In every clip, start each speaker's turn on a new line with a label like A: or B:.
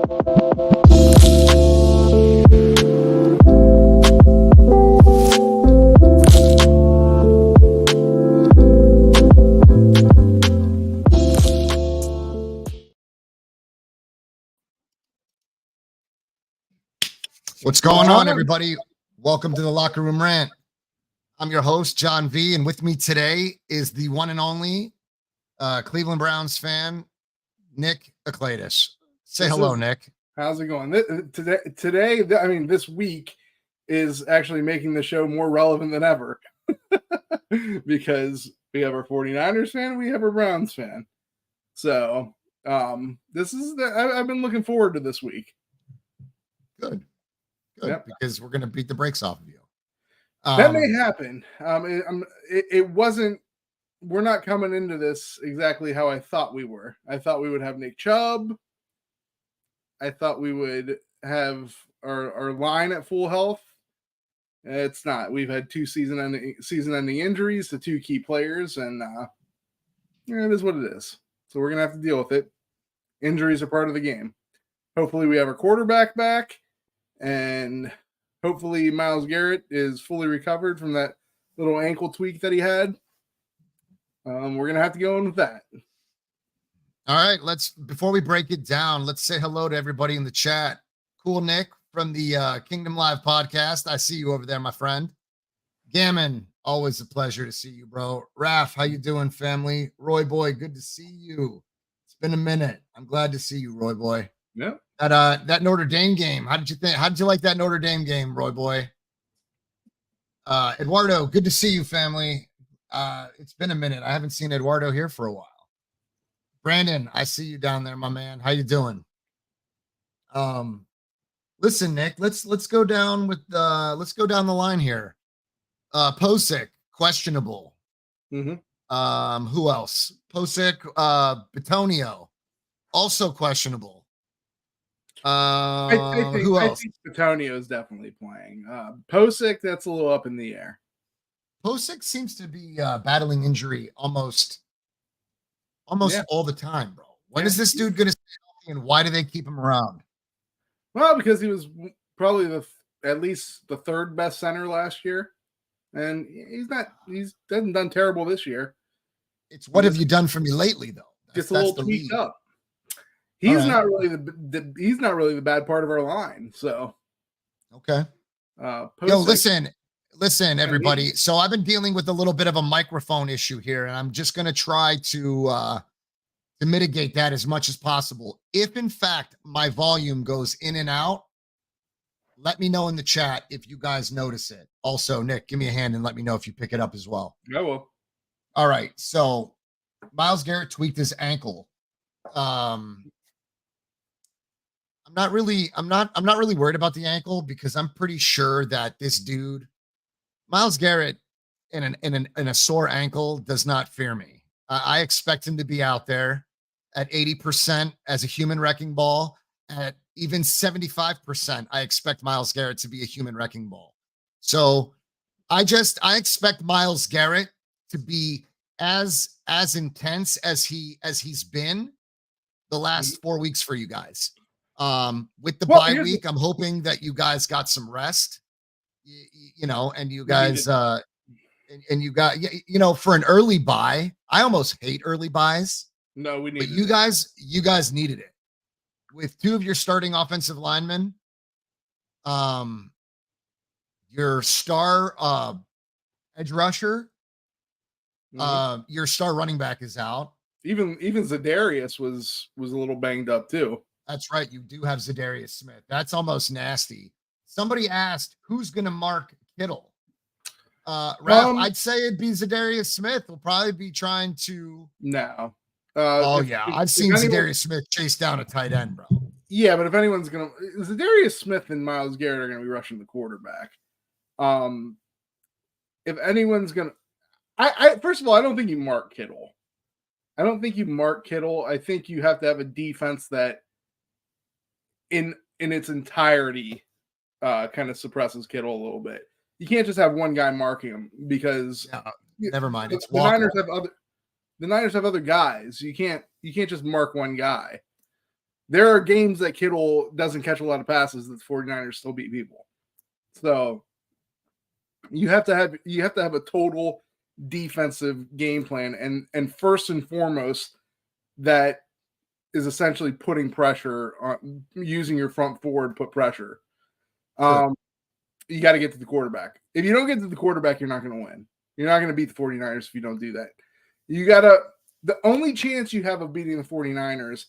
A: What's going on, everybody? Welcome to the Locker Room Rant. I'm your host, John V, and with me today is the one and only Cleveland Browns fan, Nick Akladis. Say hello, Nick.
B: How's it going? This week is actually making the show more relevant than ever because we have our 49ers fan, we have a Browns fan. So I've been looking forward to this week.
A: Good, yep. Because we're going to beat the brakes off of you.
B: That may happen. It wasn't. We're not coming into this exactly how I thought we were. I thought we would have Nick Chubb. I thought we would have our line at full health. It's not. We've had two season-ending injuries to two key players, and it is what it is. So we're gonna have to deal with it. Injuries are part of the game. Hopefully, we have our quarterback back, and hopefully Myles Garrett is fully recovered from that little ankle tweak that he had. We're gonna have to go in with that.
A: All right, before we break it down, let's say hello to everybody in the chat. Cool Nick from the Kingdom Live podcast. I see you over there, my friend. Gammon, always a pleasure to see you, bro. Raph, how you doing, family? Roy Boy, good to see you. It's been a minute. I'm glad to see you, Roy Boy.
B: Yep.
A: That Notre Dame game. How did you think? How did you like that Notre Dame game, Roy Boy? Eduardo, good to see you, family. It's been a minute. I haven't seen Eduardo here for a while. Brandon, I see you down there, my man. How you doing? Listen, Nick, let's go down the line here. Posick, questionable.
B: Mm-hmm.
A: Who else? Posick, Bitonio, also questionable. Who else?
B: I think Bitonio is definitely playing. Posick, that's a little up in the air.
A: Posick seems to be battling injury almost all the time, bro. When is this dude going to stay healthy, and why do they keep him around?
B: Well, because he was probably at least the third best center last year, and he hasn't done terrible this year.
A: It's what have you done for me lately, though?
B: Just a little tweaked up. He's not really the bad part of our line. So
A: okay. Yo, listen, everybody. So I've been dealing with a little bit of a microphone issue here, and I'm just going to try to mitigate that as much as possible. If in fact my volume goes in and out, let me know in the chat if you guys notice it. Also, Nick, give me a hand and let me know if you pick it up as well.
B: I will.
A: All right. So Myles Garrett tweaked his ankle. I'm not really worried about the ankle because I'm pretty sure that this dude, Myles Garrett, in a sore ankle does not fear me. I expect him to be out there at 80% as a human wrecking ball. At even 75%, I expect Myles Garrett to be a human wrecking ball. So I expect Myles Garrett to be as intense as he's been the last 4 weeks for you guys. With the bye week, I'm hoping that you guys got some rest. And you guys and you got for an early bye. I almost hate early buys.
B: No, we need.
A: But you guys needed it with two of your starting offensive linemen. Your star edge rusher, your star running back is out.
B: Even Za'Darius was a little banged up too.
A: That's right. You do have Za'Darius Smith. That's almost nasty. Somebody asked who's going to mark Kittle. I'd say it'd be Za'Darius Smith. We'll probably be trying to.
B: No.
A: I've seen Za'Darius Smith chase down a tight end, bro.
B: Yeah, but if anyone's gonna, Za'Darius Smith and Myles Garrett are gonna be rushing the quarterback. If anyone's gonna, I first of all, I don't think you mark Kittle. I think you have to have a defense that, in its entirety, kind of suppresses Kittle a little bit. You can't just have one guy marking him because
A: never mind. It's
B: the Niners have other guys. You can't just mark one guy. There are games that Kittle doesn't catch a lot of passes that the 49ers still beat people. So you have to have a total defensive game plan, and first and foremost, that is essentially putting pressure on, using your front four to put pressure.
A: Sure.
B: You got to get to the quarterback. If you don't get to the quarterback, you're not going to win. You're not going to beat the 49ers if you don't do that. The only chance you have of beating the 49ers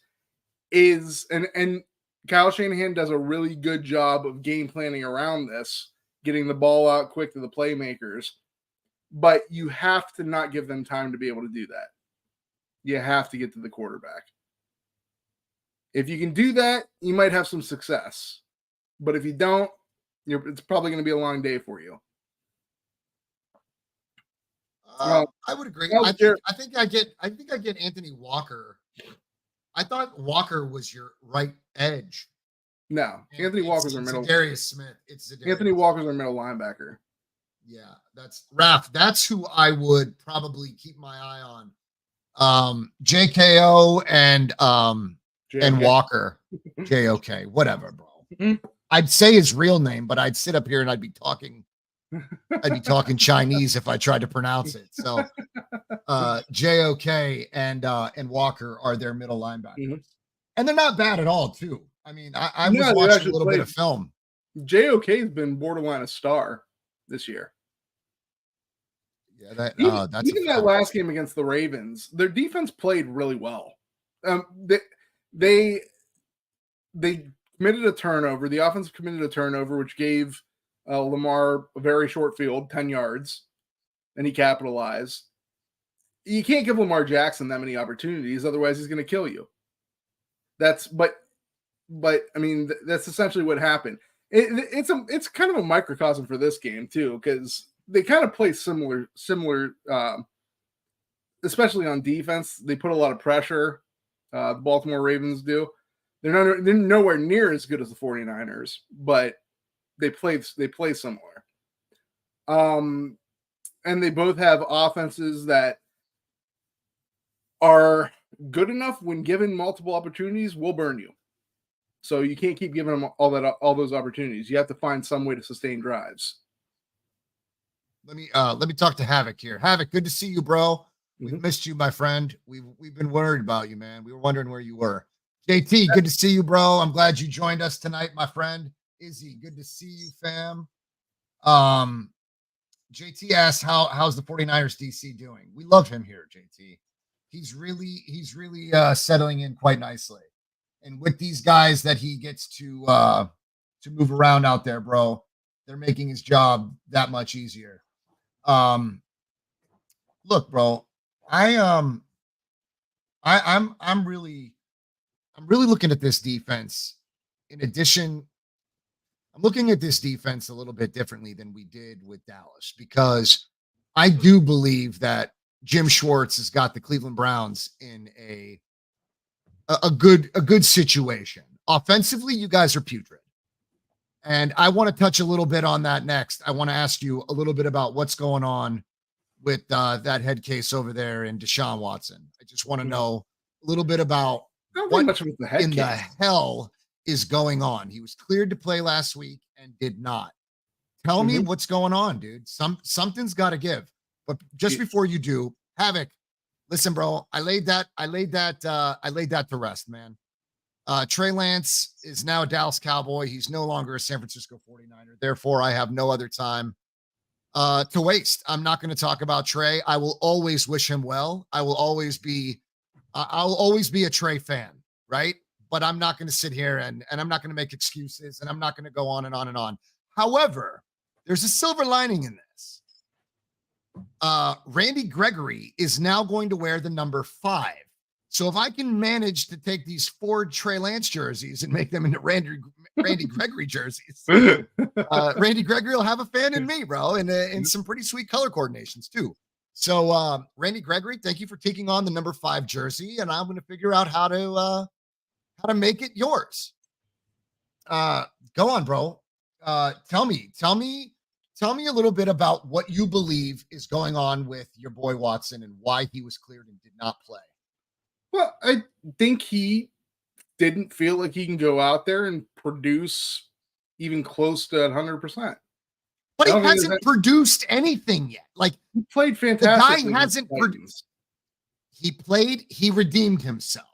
B: is, and Kyle Shanahan does a really good job of game planning around this, getting the ball out quick to the playmakers, but you have to not give them time to be able to do that. You have to get to the quarterback. If you can do that, you might have some success. But if you don't, it's probably going to be a long day for you.
A: I would agree. I think I get Anthony Walker. I thought Walker was your right edge.
B: No, Anthony Walker's our middle.
A: Darius Smith.
B: Anthony Walker's our middle linebacker.
A: Yeah, that's who I would probably keep my eye on. JKO and Walker. JOK, whatever, bro. Mm-hmm. I'd say his real name, but I'd sit up here and I'd be talking Chinese if I tried to pronounce it. So JOK and Walker are their middle linebackers. Mm-hmm. And they're not bad at all, too. I mean, I was watching a little bit of film.
B: JOK has been borderline a star this year.
A: Yeah, that's
B: even that last game against the Ravens, their defense played really well. They committed a turnover. The offense committed a turnover, which gave Lamar a very short field, 10 yards, and he capitalized. You can't give Lamar Jackson that many opportunities, otherwise he's going to kill you. But I mean, that's essentially what happened. It's kind of a microcosm for this game too, because they kind of play similar, especially on defense. They put a lot of pressure. The Baltimore Ravens do. They're nowhere near as good as the 49ers, but they play similar. And they both have offenses that are good enough when given multiple opportunities will burn you. So you can't keep giving them all those opportunities. You have to find some way to sustain drives.
A: Let me talk to Havoc here. Havoc, good to see you, bro. We've missed you, my friend. We've been worried about you, man. We were wondering where you were. JT, good to see you, bro. I'm glad you joined us tonight, my friend. Izzy, good to see you, fam. JT asked how's the 49ers DC doing? We love him here, JT. He's really settling in quite nicely. And with these guys that he gets to move around out there, bro, they're making his job that much easier. Look, bro, I'm really looking at this defense. In addition, I'm looking at this defense a little bit differently than we did with Dallas, because I do believe that Jim Schwartz has got the Cleveland Browns in a good situation. Offensively, you guys are putrid. And I want to touch a little bit on that next. I want to ask you a little bit about what's going on with that head case over there in Deshaun Watson. I just want to know a little bit about what in the hell is going on. He was cleared to play last week and did not. Tell me what's going on, dude. Something's got to give. But just before you do, Havoc, listen, bro, I laid that to rest, man. Trey Lance is now a Dallas Cowboy. He's no longer a San Francisco 49er. Therefore, I have no other time to waste. I'm not going to talk about Trey. I will always wish him well. I'll always be a Trey fan, right? But I'm not going to sit here and I'm not going to make excuses, and I'm not going to go on and on and on. However, there's a silver lining in this. Randy Gregory is now going to wear the number 5. So if I can manage to take these 4 Trey Lance jerseys and make them into Randy Gregory jerseys, Randy Gregory will have a fan in me, bro, and some pretty sweet color coordinations too. So Randy Gregory, thank you for taking on the number 5 jersey, and I'm going to figure out how to make it yours. Go on, bro. Tell me a little bit about what you believe is going on with your boy Watson and why he was cleared and did not play.
B: Well, I think he didn't feel like he can go out there and produce even close to 100%.
A: But he hasn't produced anything yet. Like,
B: he played fantastic.
A: The guy hasn't produced. He played. He redeemed himself.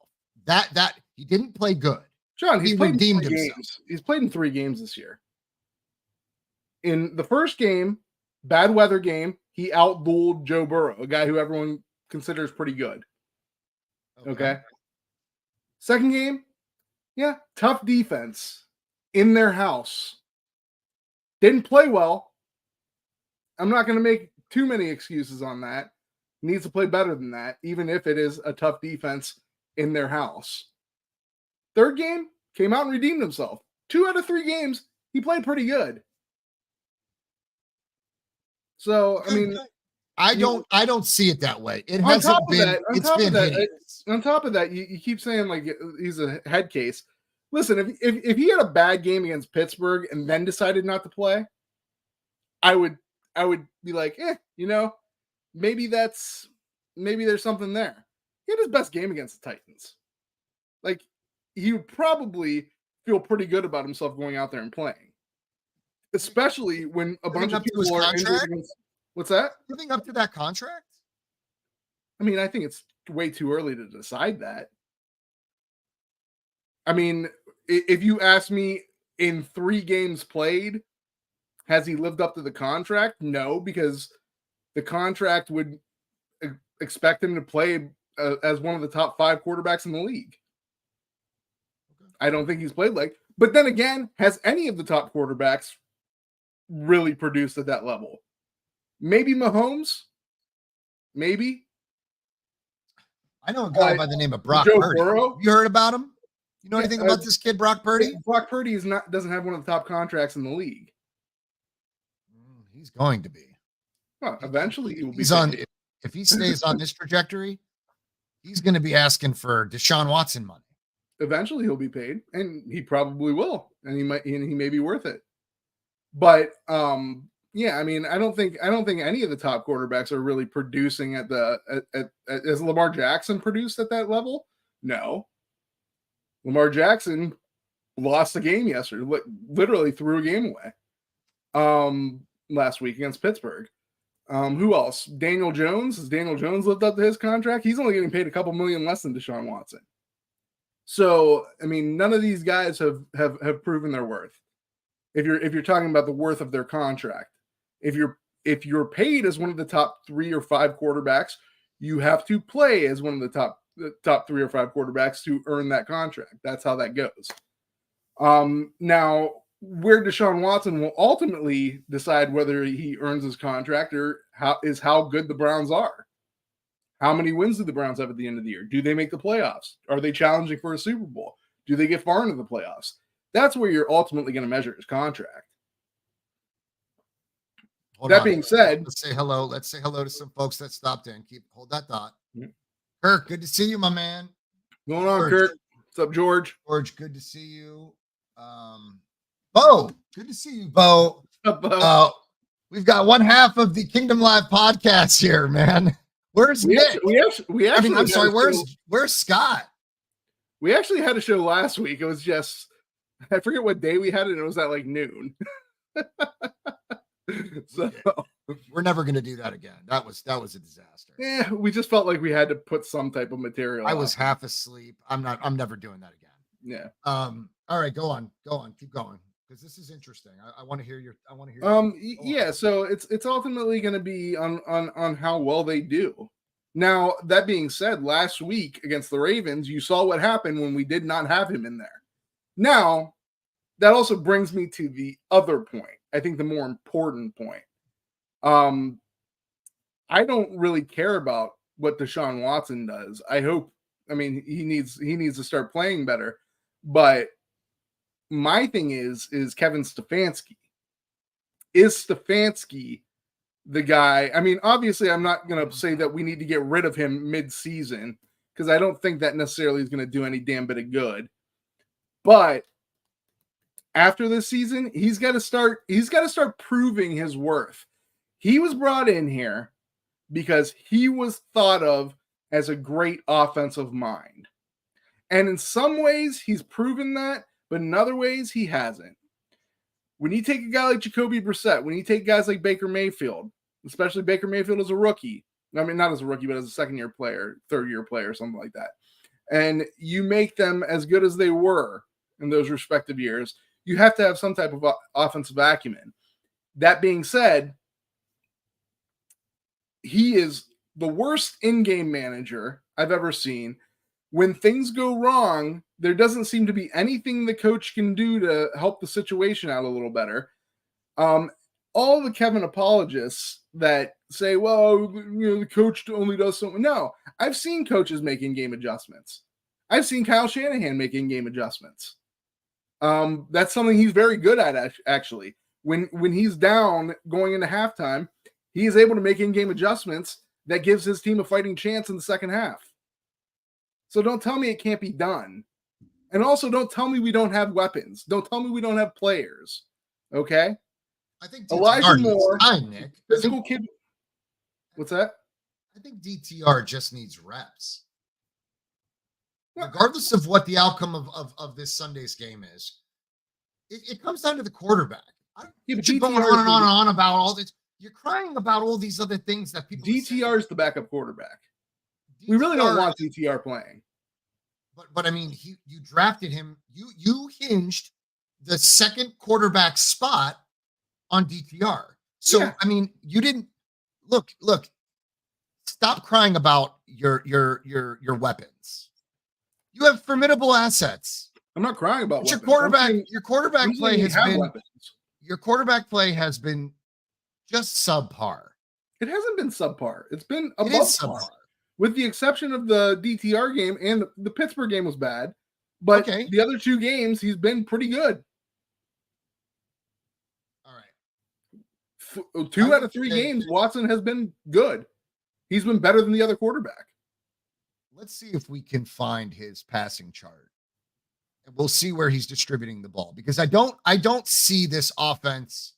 A: That he didn't play good.
B: John,
A: he redeemed himself.
B: He's played in 3 games this year. In the first game, bad weather game, he outdueled Joe Burrow, a guy who everyone considers pretty good. Okay. Second game, yeah, tough defense in their house. Didn't play well. I'm not going to make too many excuses on that. Needs to play better than that, even if it is a tough defense in their house. Third game, came out and redeemed himself. 2 out of 3 games, he played pretty good. So, I mean,
A: I don't see it that way. It hasn't been. It's been hideous.
B: On top of that, you keep saying like he's a head case. Listen, if he had a bad game against Pittsburgh and then decided not to play, I would be like, maybe there's something there. He had his best game against the Titans. Like, he would probably feel pretty good about himself going out there and playing. Especially when a bunch of people are injured against. What's that?
A: Living up to that contract?
B: I mean, I think it's way too early to decide that. I mean, if you ask me in 3 games played, has he lived up to the contract? No, because the contract would expect him to play as one of the top 5 quarterbacks in the league. I don't think he's played like. But then again, has any of the top quarterbacks really produced at that level? Maybe Mahomes. Maybe.
A: I know a guy by the name of Brock Purdy. Burrow? You heard about him? You know anything about this kid, Brock Purdy?
B: Brock Purdy doesn't have one of the top contracts in the league.
A: He's going to be.
B: Well, eventually he will be.
A: He's on. If he stays on this trajectory, he's going to be asking for Deshaun Watson money.
B: Eventually he'll be paid, and he probably will, and he may be worth it. But yeah, I mean, I don't think any of the top quarterbacks are really producing at as Lamar Jackson produced at that level. No, Lamar Jackson lost a game yesterday, literally threw a game away. Last week against Pittsburgh. Who else? Daniel Jones. Has Daniel Jones lived up to his contract? He's only getting paid a couple million less than Deshaun Watson. So, I mean, none of these guys have proven their worth. If you're talking about the worth of their contract, if you're paid as one of the top 3 or 5 quarterbacks, you have to play as one of the top 3 or 5 quarterbacks to earn that contract. That's how that goes. Now, where Deshaun Watson will ultimately decide whether he earns his contract or how good the Browns are. How many wins do the Browns have at the end of the year? Do they make the playoffs? Are they challenging for a Super Bowl? Do they get far into the playoffs? That's where you're ultimately going to measure his contract. Being said,
A: let's say hello. Let's say hello to some folks that stopped in. Hold that thought. Mm-hmm. Kirk, good to see you, my man.
B: What's going on, Kirk? What's up, George?
A: George, good to see you. Bo, good to see you, Bo.
B: What's up, Bo?
A: We've got one half of the Kingdom Live podcast here, man. Where's Nick? I'm sorry. Where's Scott?
B: We actually had a show last week. It was just, I forget what day we had it. And it was at like noon. So
A: we're never going to do that again. That was a disaster.
B: Yeah, we just felt like we had to put some type of material.
A: I was half asleep. I'm never doing that again.
B: Yeah.
A: All right, go on, keep going, because this is interesting. I want to hear your.
B: Yeah. So it's ultimately going to be on how well they do. Now, that being said, last week against the Ravens, you saw what happened when we did not have him in there. Now, that also brings me to the other point. I think the more important point. I don't really care about what Deshaun Watson does. I mean, he needs to start playing better. But my thing is Kevin Stefanski. Is Stefanski the guy? I mean, obviously, I'm not going to say that we need to get rid of him mid-season, because I don't think that necessarily is going to do any damn bit of good. But after this season, he's got to start proving his worth. He was brought in here because he was thought of as a great offensive mind. And in some ways, he's proven that, but in other ways, he hasn't. When you take a guy like Jacoby Brissett, when you take guys like Baker Mayfield, especially Baker Mayfield as a rookie, I mean, not as a rookie, but as a second-year player, third-year player, something like that, and you make them as good as they were in those respective years, you have to have some type of offensive acumen. That being said, he is the worst in-game manager I've ever seen. When things go wrong, there doesn't seem to be anything the coach can do to help the situation out a little better. All the Kevin apologists that say, well, the coach only does something. No, I've seen coaches make in-game adjustments. I've seen Kyle Shanahan make in-game adjustments. That's something he's very good at, actually. When he's down going into halftime, he is able to make in-game adjustments that gives his team a fighting chance in the second half. So don't tell me it can't be done. And also don't tell me we don't have weapons. Don't tell me we don't have players. Okay?
A: I think
B: Elijah Moore,
A: time, Nick.
B: Physical kid. What's that?
A: I think DTR just needs reps. Regardless of what the outcome of this Sunday's game is, it comes down to the quarterback. You're going on and on about all this. You're crying about all these other things that people.
B: DTR is the backup quarterback. We really don't want DTR playing.
A: But I mean, you drafted him. You hinged the second quarterback spot on DTR. So yeah. I mean, you didn't look. Stop crying about your weapons. You have formidable assets.
B: I'm not crying about
A: your quarterback. Your quarterback play has been weapons. Your quarterback play has been just subpar.
B: It hasn't been subpar. It's been above par. With the exception of the DTR game, and the Pittsburgh game was bad, but the other two games, he's been pretty good.
A: All right.
B: Two out of three games, Watson has been good. He's been better than the other quarterback.
A: Let's see if we can find his passing chart. And we'll see where he's distributing the ball, because I don't see this offense.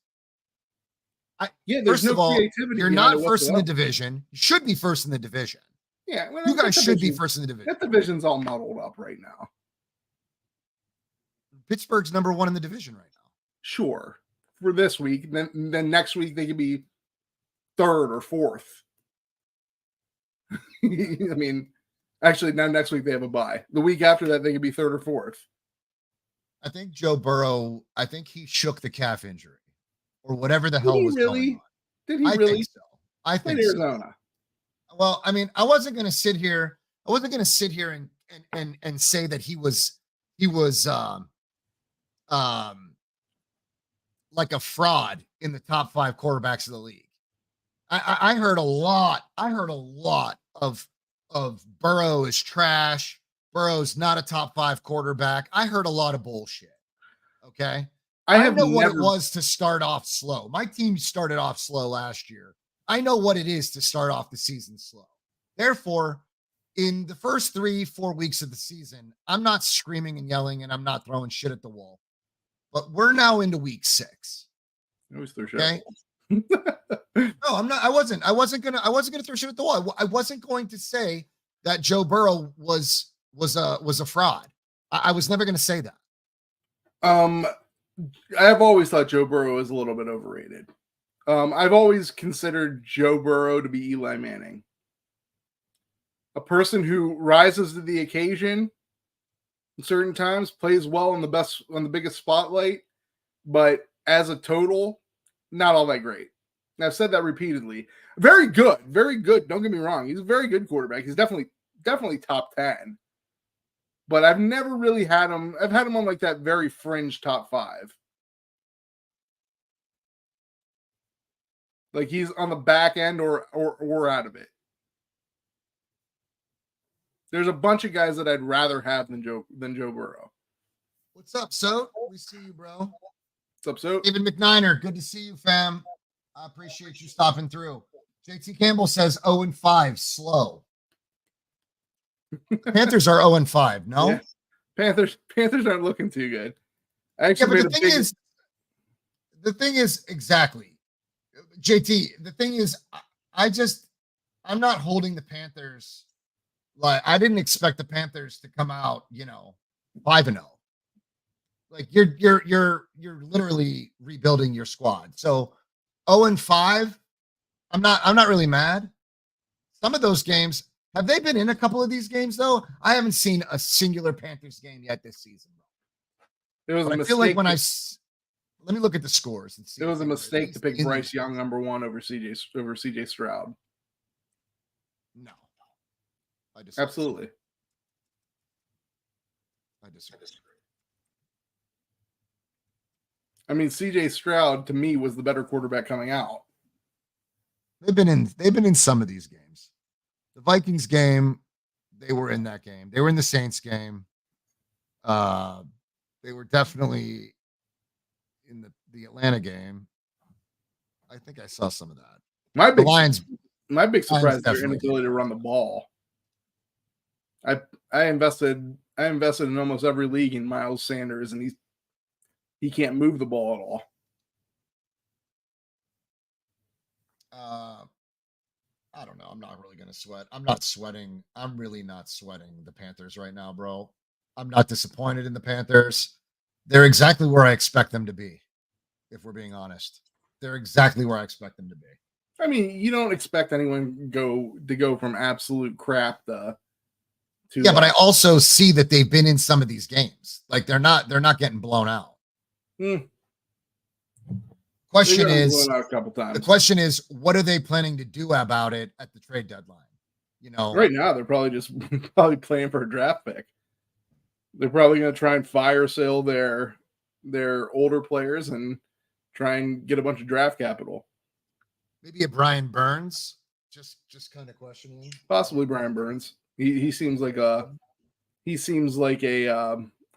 A: First of all, you're not first in the division. You should be first in the division.
B: Yeah, well,
A: you guys should be first in the division.
B: That division's all muddled up right now.
A: Pittsburgh's number one in the division right now.
B: Sure, for this week. Then next week they could be third or fourth. I mean, actually, now next week they have a bye. The week after that they could be third or fourth.
A: I think Joe Burrow. I think he shook the calf injury, or whatever the hell was going on.
B: Did he really?
A: Think so. I think
B: Arizona.
A: So. Well, I mean, I wasn't going to sit here and say that he was like a fraud in the top 5 quarterbacks of the league. I heard a lot. I heard a lot of Burrow is trash. Burrow's not a top 5 quarterback. I heard a lot of bullshit. Okay. I know what it was to start off slow. My team started off slow last year. I know what it is to start off the season slow. Therefore, in the first 3-4 weeks of the season, I'm not screaming and yelling and I'm not throwing shit at the wall. But we're now into week 6.
B: Always throw shit.
A: Okay. No, I'm not. I wasn't gonna throw shit at the wall. I wasn't going to say that Joe Burrow was a fraud. I was never going to say that.
B: I have always thought Joe Burrow is a little bit overrated. I've always considered Joe Burrow to be Eli Manning. A person who rises to the occasion at certain times, plays well on the biggest spotlight, but as a total, not all that great. And I've said that repeatedly. Very good. Don't get me wrong. He's a very good quarterback. He's definitely top 10. But I've never really had him. I've had him on like that very fringe top 5. Like he's on the back end or out of it. There's a bunch of guys that I'd rather have than Joe Burrow.
A: What's up, So? We see you, bro.
B: What's up, So?
A: David McNiner, good to see you, fam. I appreciate you stopping through. JT Campbell says 0-5, slow. Panthers are 0-5, no?
B: Yeah. Panthers aren't looking too good. The thing is exactly.
A: JT, the thing is, I'm not holding the Panthers Like I didn't expect the Panthers to come out, 5-0. Like you're literally rebuilding your squad. So 0-5, I'm not really mad. Some of those games, have they been in a couple of these games though? I haven't seen a singular Panthers game yet this season.
B: It was
A: But
B: a
A: I
B: mistake.
A: feel like let me look at the scores and see.
B: It was a mistake to pick Bryce
A: these
B: Young
A: games.
B: number 1 over CJ Stroud.
A: No, I disagree.
B: Absolutely.
A: I disagree.
B: I mean, CJ Stroud to me was the better quarterback coming out.
A: They've been in some of these games. The Vikings game, they were in that game. They were in the Saints game. They were definitely in the Atlanta game. I think I saw some of that.
B: My
A: The Lions,
B: surprise is their
A: definitely
B: inability to run the ball. I invested in almost every league in Miles Sanders, and he can't move the ball at all.
A: I don't know. I'm not really going to sweat. I'm not sweating. I'm really not sweating the Panthers right now, bro. I'm not disappointed in the Panthers. They're exactly where I expect them to be, if we're being honest. They're exactly where I expect them to be.
B: I mean, you don't expect anyone to go from absolute crap to
A: yeah, but I also see that they've been in some of these games. Like they're not getting blown out. Question is,
B: a couple times.
A: The question is, what are they planning to do about it at the trade deadline?
B: Right now they're probably playing for a draft pick. They're probably going to try and fire sale their older players and try and get a bunch of draft capital.
A: Maybe a Brian Burns. Just kind of questioning.
B: Possibly Brian Burns. He seems like a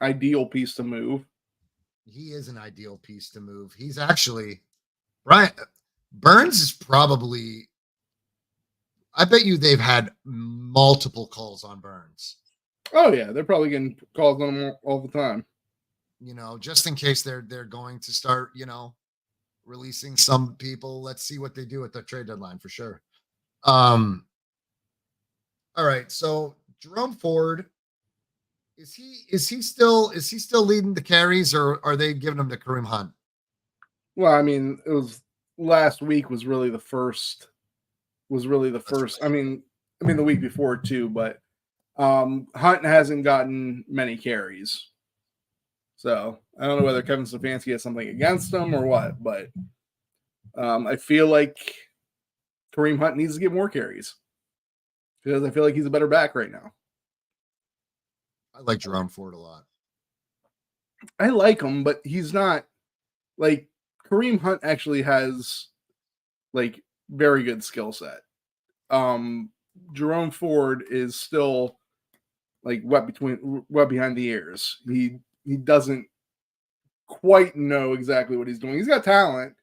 B: ideal piece to move.
A: He is an ideal piece to move. He's actually Brian Burns is probably. I bet you they've had multiple calls on Burns.
B: Oh yeah, they're probably getting calls on him all the time.
A: Just in case they're going to start, releasing some people. Let's see what they do at the trade deadline for sure. All right, so Jerome Ford, is he still leading the carries, or are they giving him to Kareem Hunt?
B: Well, I mean, it was last week was really the first. Right. I mean the week before too, but Hunt hasn't gotten many carries. So I don't know whether Kevin Stefanski has something against him or what, but I feel like Kareem Hunt needs to get more carries because I feel like he's a better back right now.
A: I like Jerome Ford a lot.
B: I like him, but he's not like Kareem Hunt actually has like very good skill set. Jerome Ford is still like wet behind the ears. He doesn't quite know exactly what he's doing. He's got talent,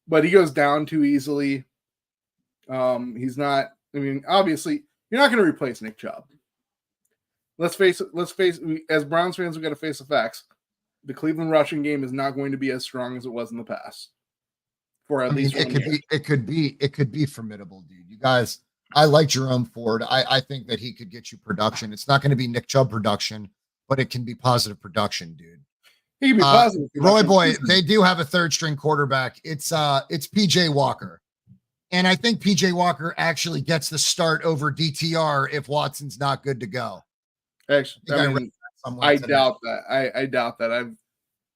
B: but he goes down too easily. He's not. I mean, obviously, you're not going to replace Nick Chubb. Let's face it. As Browns fans, we got to face the facts. The Cleveland rushing game is not going to be as strong as it was in the past. For at least
A: it could be formidable, dude. You guys, I like Jerome Ford. I think that he could get you production. It's not going to be Nick Chubb production, but it can be positive production, dude.
B: He can be positive.
A: Roy boy, they do have a third string quarterback. It's PJ Walker. And I think PJ Walker actually gets the start over DTR if Watson's not good to go.
B: Actually, I doubt that. I doubt that.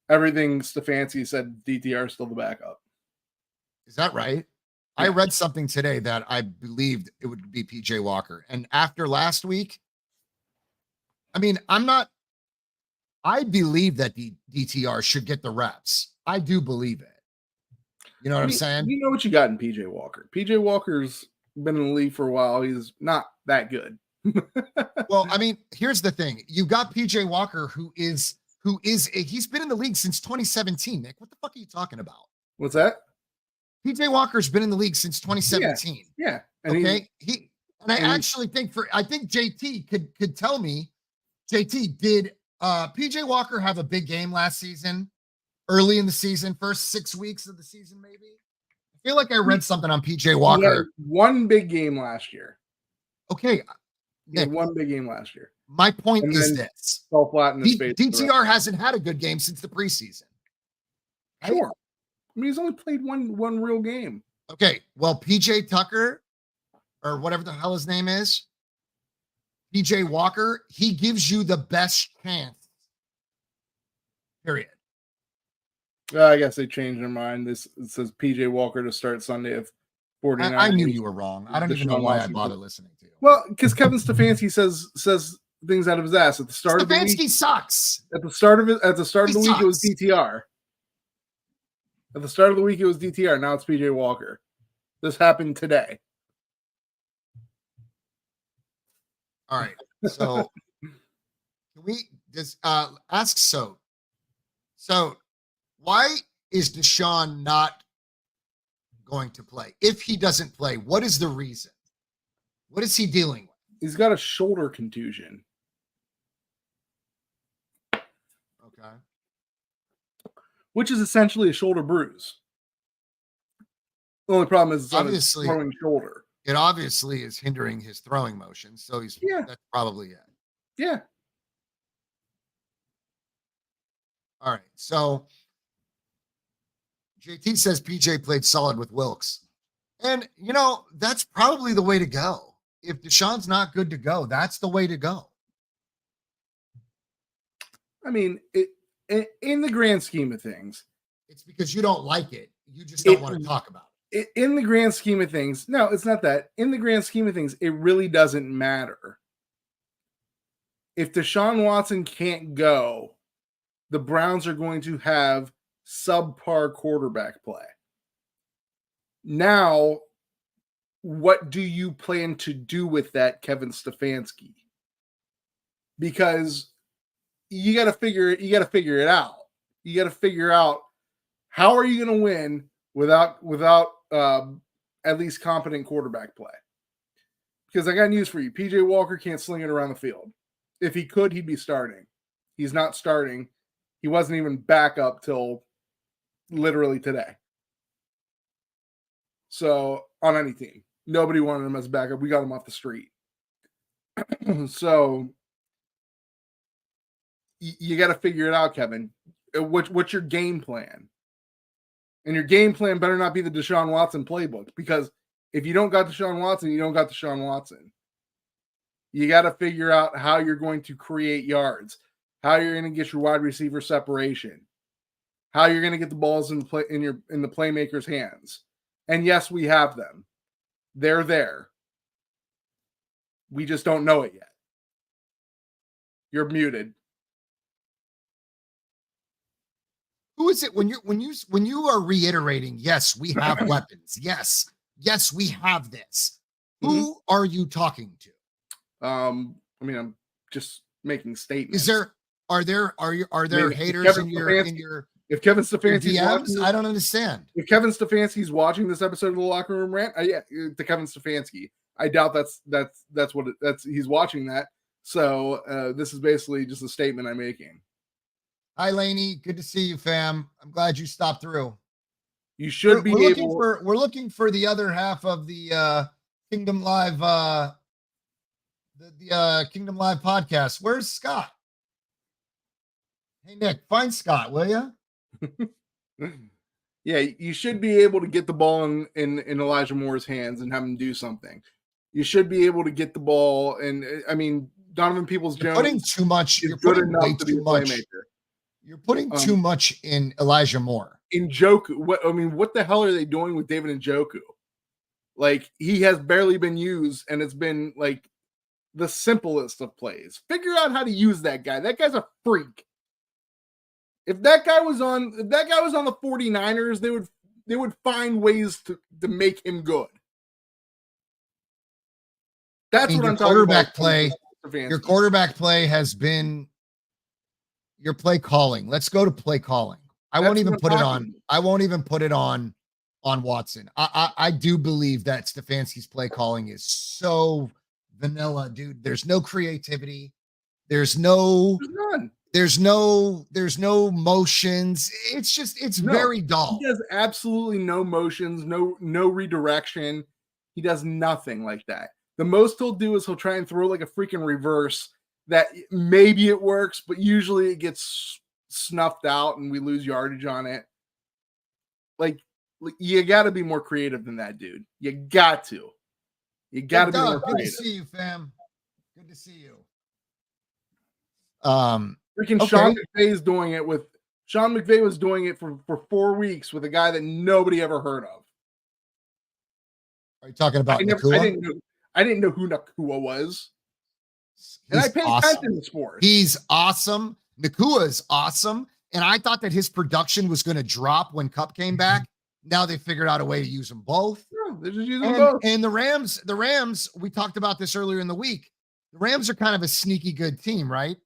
B: Everything Stefanski said, DTR is still the backup.
A: Is that right? Yeah. I read something today that I believed it would be PJ Walker. And after last week, I mean, I believe that the DTR should get the reps. I do believe it. You know what I'm saying?
B: You know what you got in PJ Walker. PJ Walker's been in the league for a while. He's not that good.
A: Well, I mean, here's the thing. You got PJ Walker, he's been in the league since 2017, Nick. What the fuck are you talking about?
B: What's that?
A: PJ Walker's been in the league since 2017.
B: Yeah.
A: And okay. I think JT could tell me, JT, did PJ Walker have a big game last season? Early in the season, first 6 weeks of the season, maybe? I feel like I read something on PJ Walker.
B: One big game last year.
A: Okay.
B: He had
A: Nick,
B: one big game last year.
A: my point
B: And
A: is
B: then
A: this.
B: fell flat in his face.
A: DTR hasn't had a good game since the preseason. Right?
B: Sure. I mean, he's only played one real game.
A: Okay. Well, PJ Tucker, or whatever the hell his name is, PJ Walker, he gives you the best chance. Period.
B: I guess they changed their mind. It says PJ Walker to start Sunday if 49.
A: I knew you were wrong. I don't even know why I bother listening to you.
B: Well, because Kevin Stefanski says things out of his ass at the start of the week.
A: Stefanski sucks.
B: At the start of the week, it was DTR. At the start of the week, it was DTR. Now it's PJ Walker. This happened today.
A: All right. So can we just ask So? So why is Deshaun not going to play? If he doesn't play, what is the reason? What is he dealing with?
B: He's got a shoulder contusion.
A: Okay.
B: Which is essentially a shoulder bruise. The only problem is it's on his
A: Obviously,
B: throwing shoulder.
A: It obviously is hindering his throwing motion. So that's probably it.
B: Yeah.
A: All right. So JT says PJ played solid with Wilkes. And, that's probably the way to go. If Deshaun's not good to go, that's the way to go.
B: I mean, in the grand scheme of things,
A: it's because you don't like it. You just don't want to talk about
B: it. In the grand scheme of things, no, it's not that. In the grand scheme of things, it really doesn't matter. If Deshaun Watson can't go, the Browns are going to have subpar quarterback play. Now, what do you plan to do with that, Kevin Stefanski? Because you got to figure it out. You got to figure out how are you going to win without at least competent quarterback play. Because I got news for you. PJ Walker can't sling it around the field. If he could, he'd be starting. He's not starting. He wasn't even back up till literally today. So on any team, nobody wanted him as a backup. We got him off the street. So you got to figure it out, Kevin. What's your game plan? And your game plan better not be the Deshaun Watson playbook, because if you don't got Deshaun Watson, you don't got Deshaun Watson. You got to figure out how you're going to create yards, how you're going to get your wide receiver separation, how you're going to get the balls in the playmakers' hands. And yes, we have them. They're there. We just don't know it yet. You're muted.
A: Who is it when you are reiterating, yes, we have weapons. Yes, we have this. Who are you talking to?
B: I mean, I'm just making statements.
A: Are there haters in your
B: if Kevin Stefanski's watching,
A: I don't understand.
B: If Kevin Stefanski's watching this episode of the Locker Room Rant, to Kevin Stefanski, I doubt that's what he's watching that. So this is basically just a statement I'm making.
A: Hi, Laney. Good to see you, fam. I'm glad you stopped through.
B: You should be able.
A: We're looking for the other half of the Kingdom Live, the Kingdom Live podcast. Where's Scott? Hey, Nick, find Scott, will you?
B: Yeah, you should be able to get the ball in Elijah Moore's hands and have him do something. You should be able to get the ball, and I mean, Donovan Peoples-Jones
A: putting too much.
B: You're putting enough to be a playmaker.
A: You're putting too much in Elijah Moore.
B: In Njoku, what the hell are they doing with David Njoku? Like, he has barely been used, and it's been like the simplest of plays. Figure out how to use that guy. That guy's a freak. If that guy was on the 49ers, they would find ways to make him good. That's what I'm talking about.
A: Your quarterback play has been your play calling. Let's go to play calling. I won't even put it on Watson. I do believe that Stefanski's play calling is so vanilla, dude. There's no creativity. There's no motions. It's very dull.
B: He does absolutely no motions, no redirection. He does nothing like that. The most he'll do is he'll try and throw like a freaking reverse that maybe it works, but usually it gets snuffed out and we lose yardage on it. Like you got to be more creative than that, dude. You got to. You got to be more creative.
A: Good to see you, fam. Good to see you.
B: Freaking okay. Sean McVay is doing it with Sean McVay was doing it for 4 weeks with a guy that nobody ever heard of.
A: Are you talking about Nacua?
B: I didn't know who Nacua was. And I pay attention to sports.
A: He's awesome. Nacua is awesome. And I thought that his production was going to drop when Kupp came back. Now they figured out a way to use them both.
B: Yeah, they're just using them both.
A: And the Rams, we talked about this earlier in the week. The Rams are kind of a sneaky good team, right?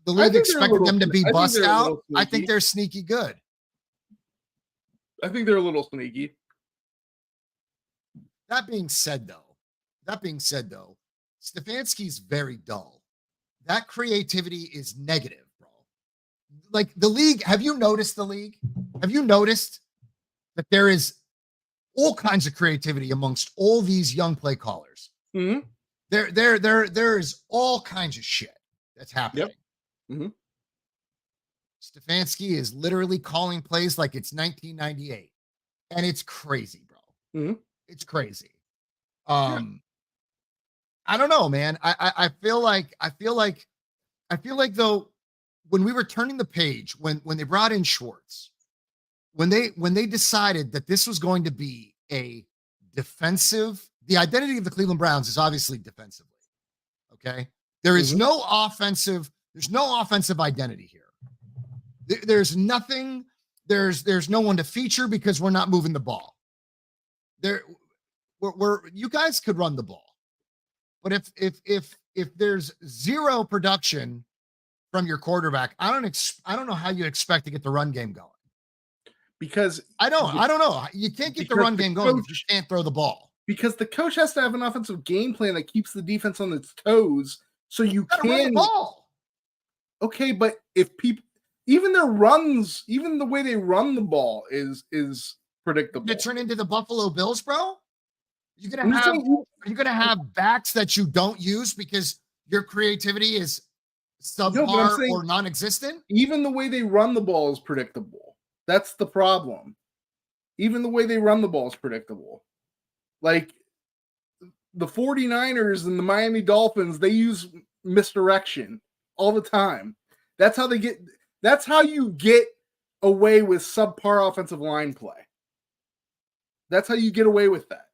A: The league expected them to be bust out. I think they're sneaky good.
B: I think they're a little sneaky.
A: That being said, though, Stefanski's very dull. That creativity is negative, bro. Like the league, have you noticed the league? Have you noticed that there is all kinds of creativity amongst all these young play callers?
B: Mm-hmm.
A: There is all kinds of shit that's happening.
B: Yep. Mm-hmm.
A: Stefanski is literally calling plays like it's 1998, and it's crazy, bro.
B: Mm-hmm.
A: It's crazy. I don't know, man. I feel like though, when we were turning the page, when they brought in Schwartz, when they decided that this was going to be a defensive, the identity of the Cleveland Browns is obviously defensively. Okay. There is no offensive, there's no offensive identity here. There's nothing, there's no one to feature because we're not moving the ball. You guys could run the ball. But if there's zero production from your quarterback, I don't know how you expect to get the run game going.
B: Because
A: I don't know. You can't get the run game going if you can't throw the ball.
B: Because the coach has to have an offensive game plan that keeps the defense on its toes, so you can
A: run the ball.
B: Okay, but if people, even their runs, even the way they run the ball is predictable.
A: You turn into the Buffalo Bills, bro. You're gonna have backs that you don't use because your creativity is subpar or non-existent.
B: Even the way they run the ball is predictable. That's the problem. Even the way they run the ball is predictable. Like the 49ers and the Miami Dolphins, they use misdirection all the time. That's how you get away with subpar offensive line play. That's how you get away with that.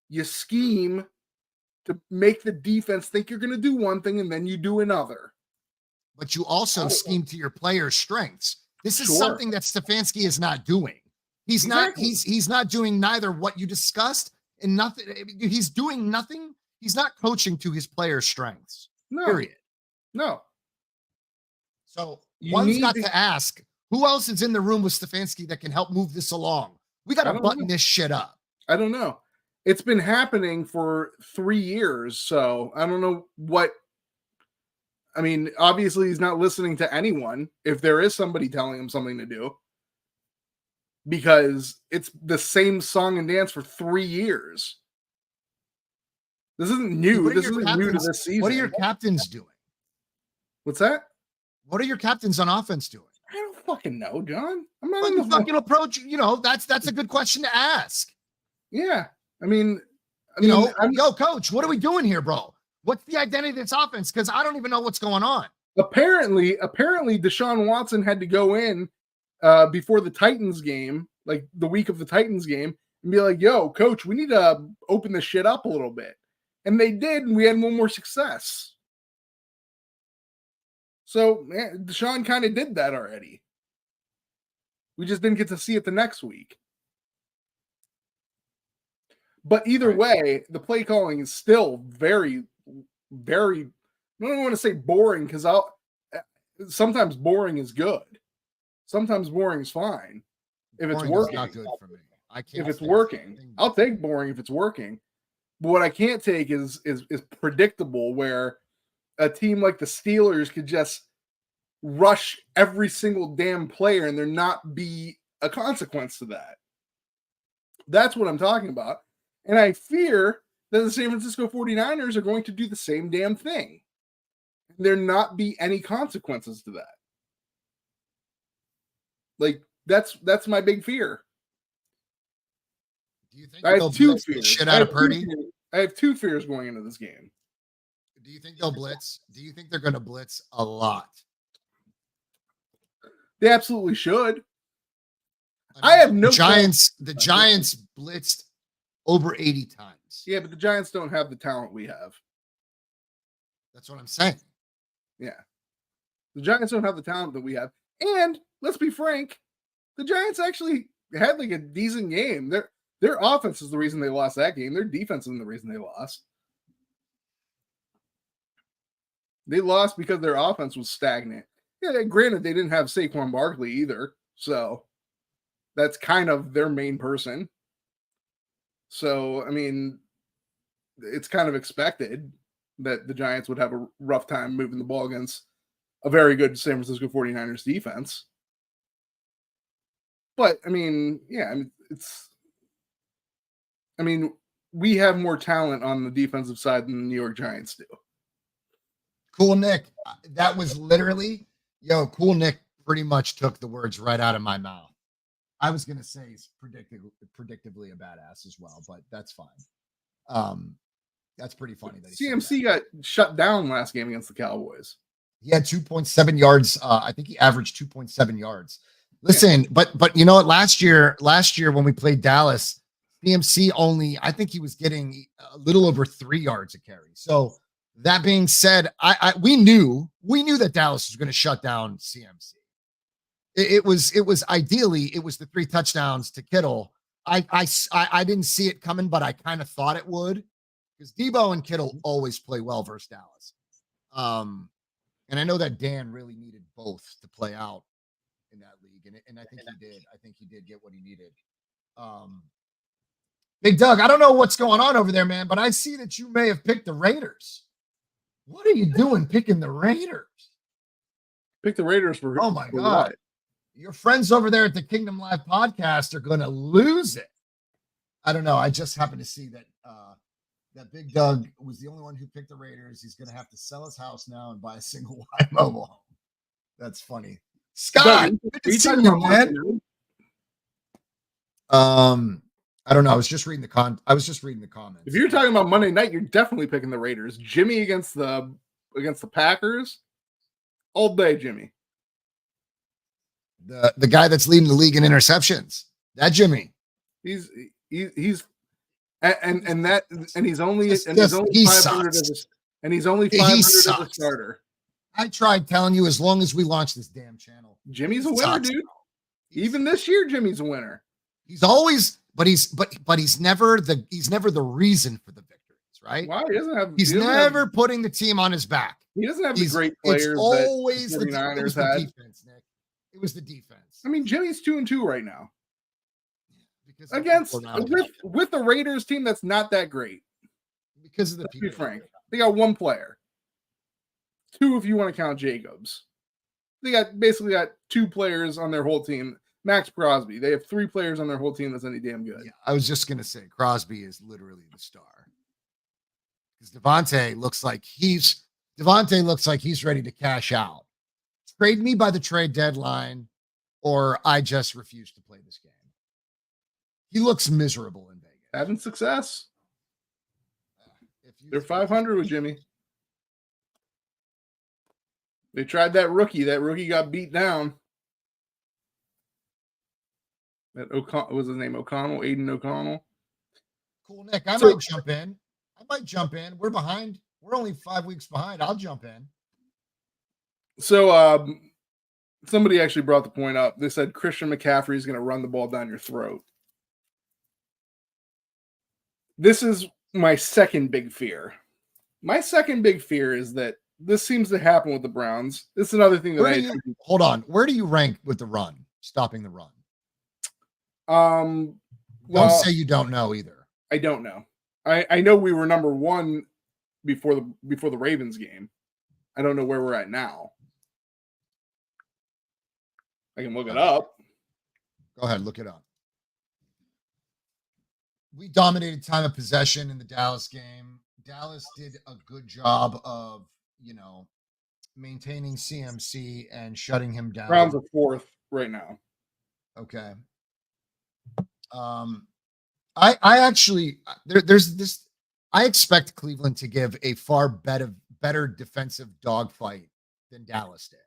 B: You scheme to make the defense think you're going to do one thing and then you do another.
A: But you also scheme to your players' strengths. This is something that Stefanski is not doing. He's not doing neither what you discussed and nothing. He's doing nothing. He's not coaching to his players' strengths.
B: No.
A: Period.
B: No.
A: So one's got to ask, who else is in the room with Stefanski that can help move this along? We got to button this shit up.
B: I don't know. It's been happening for 3 years, so I don't know what. I mean, obviously he's not listening to anyone if there is somebody telling him something to do, because it's the same song and dance for 3 years. This isn't new. This isn't new to this season.
A: What are your captains doing?
B: What's that?
A: What are your captains on offense doing?
B: I don't fucking know, John. I'm not
A: in the fucking approach. You know, that's a good question to ask.
B: Yeah. I mean,
A: yo, coach, what are we doing here, bro? What's the identity of this offense? Because I don't even know what's going on.
B: Apparently, Deshaun Watson had to go in before the Titans game, like the week of the Titans game, and be like, yo, coach, we need to open this shit up a little bit. And they did, and we had one more success. So, man, Deshaun kind of did that already. We just didn't get to see it the next week. But either way, the play calling is still very, very, I don't even want to say boring, because sometimes boring is good. Sometimes boring is fine. If it's working.
A: Not good for me. I can't.
B: If it's working, I'll take boring if it's working. But what I can't take is predictable, where a team like the Steelers could just rush every single damn player and there not be a consequence to that. That's what I'm talking about. And I fear then the San Francisco 49ers are going to do the same damn thing. There not be any consequences to that. Like, that's my big fear.
A: Do you think
B: I
A: they'll
B: have two
A: blitz the
B: fears.
A: shit out of Purdy?
B: I have two fears going into this game.
A: Do you think they'll blitz? Do you think they're going to blitz a lot?
B: They absolutely should. I have no
A: Giants. The Giants blitzed over 80 times.
B: Yeah, but the Giants don't have the talent we have.
A: That's what I'm saying.
B: Yeah. The Giants don't have the talent that we have. And let's be frank, the Giants actually had like a decent game. Their offense is the reason they lost that game. Their defense is the reason they lost. They lost because their offense was stagnant. Yeah, granted, they didn't have Saquon Barkley either. So that's kind of their main person. So, I mean, it's kind of expected that the Giants would have a rough time moving the ball against a very good San Francisco 49ers defense. But, I mean, yeah, we have more talent on the defensive side than the New York Giants do.
A: Cool Nick. That was literally, Cool Nick pretty much took the words right out of my mouth. I was going to say he's predictably a badass as well, but that's fine. That's pretty funny. That
B: CMC got shut down last game against the Cowboys.
A: He had 2.7 yards. I think he averaged 2.7 yards. Listen, but you know what? Last year when we played Dallas, CMC I think he was getting a little over 3 yards a carry. So that being said, we knew that Dallas was going to shut down CMC. It was ideally it was the 3 touchdowns to Kittle. I didn't see it coming, but I kind of thought it would, because Debo and Kittle always play well versus Dallas. And I know that Dan really needed both to play out in that league, and I think he did. I think he did get what he needed. Big Doug, I don't know what's going on over there, man, but I see that you may have picked the Raiders. What are you doing picking the Raiders?
B: Pick the Raiders for
A: oh my god. What? Your friends over there at the Kingdom Live podcast are going to lose it. I don't know. I just happened to see that that Big Doug was the only one who picked the Raiders. He's going to have to sell his house now and buy a single wide mobile home. That's funny. Scott, good to see you, man. I don't know. I was just reading the comments.
B: If you're talking about Monday night, you're definitely picking the Raiders. Jimmy against the Packers. All day, Jimmy.
A: The guy that's leading the league in interceptions. That Jimmy.
B: He's only 500 as a starter.
A: I tried telling you, as long as we launch this damn channel.
B: Jimmy's a winner, dude. Even this year, Jimmy's a winner.
A: He's always, but he's never the reason for the victories, right?
B: Wow,
A: he's never putting the team on his back.
B: He doesn't have the great players.
A: It's always the defense, Nick. It was the defense.
B: I mean, Jimmy's 2-2 right now. Against with the Raiders team that's not that great.
A: Because of the
B: people. Be frank. They got one player. 2 if you want to count Jacobs. They basically got 2 players on their whole team. Max Crosby. They have 3 players on their whole team that's any damn good.
A: Yeah, I was just gonna say Crosby is literally the star. Because Devontae looks like he's ready to cash out. Trade me by the trade deadline, or I just refuse to play this game. He looks miserable in Vegas.
B: Having success. They're 500 with Jimmy. They tried that rookie. That rookie got beat down. That what was his name? O'Connell, Aiden O'Connell.
A: Cool, Nick. I might jump in. We're behind. We're only 5 weeks behind. I'll jump in.
B: So somebody actually brought the point up. They said Christian McCaffrey is going to run the ball down your throat. This is my second big fear. My second big fear is that this seems to happen with the Browns. This is another thing that
A: hold on. Where do you rank with the run? Stopping the run.
B: Don't
A: say you don't know either.
B: I don't know. I know we were number 1 before the Ravens game. I don't know where we're at now. I can look it up.
A: Go ahead, look it up. We dominated time of possession in the Dallas game. Dallas did a good job of, maintaining CMC and shutting him down.
B: Browns are fourth right now.
A: Okay. I actually there's this. I expect Cleveland to give a far better defensive dogfight than Dallas did.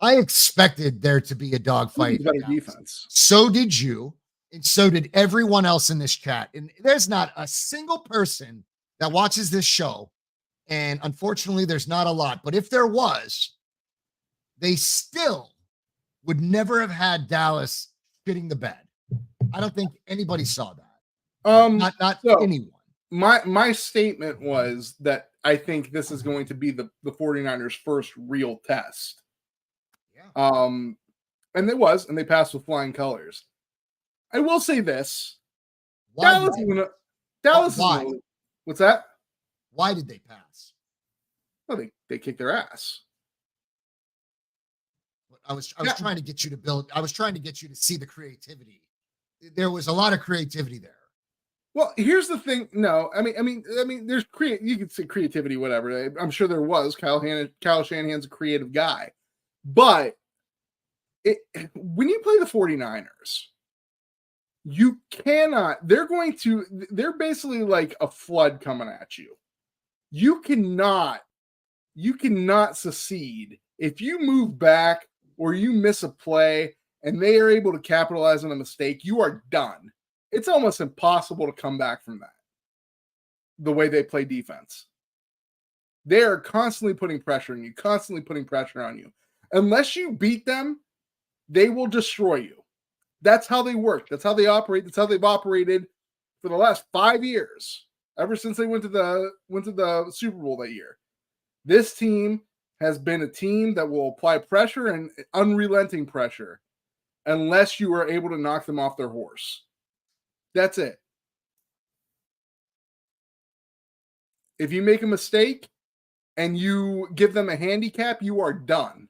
A: I expected there to be a dogfight.
B: Better defense.
A: So did you, and so did everyone else in this chat. And there's not a single person that watches this show, and unfortunately, there's not a lot. But if there was, they still would never have had Dallas fitting the bed. I don't think anybody saw that. Not anyone.
B: My statement was that I think this is going to be the 49ers' first real test.
A: Yeah.
B: And it was, and they passed with flying colors. I will say this.
A: Why?
B: What's that?
A: Why did they pass?
B: Well, they kicked their ass.
A: I was trying to get you to build. I was trying to get you to see the creativity. There was a lot of creativity there.
B: Well, here's the thing. No, I mean, there's you could say creativity, whatever. I'm sure there was. Kyle Shanahan's a creative guy, but when you play the 49ers, you cannot. They're basically like a flood coming at you. You cannot succeed if you move back or you miss a play and they are able to capitalize on a mistake. You are done. It's almost impossible to come back from that. The way they play defense. They are constantly putting pressure on you, Unless you beat them, they will destroy you. That's how they work. That's how they operate. That's how they've operated for the last 5 years, ever since they went to the Super Bowl that year. This team has been a team that will apply pressure and unrelenting pressure unless you are able to knock them off their horse. That's it. If you make a mistake and you give them a handicap, you are done.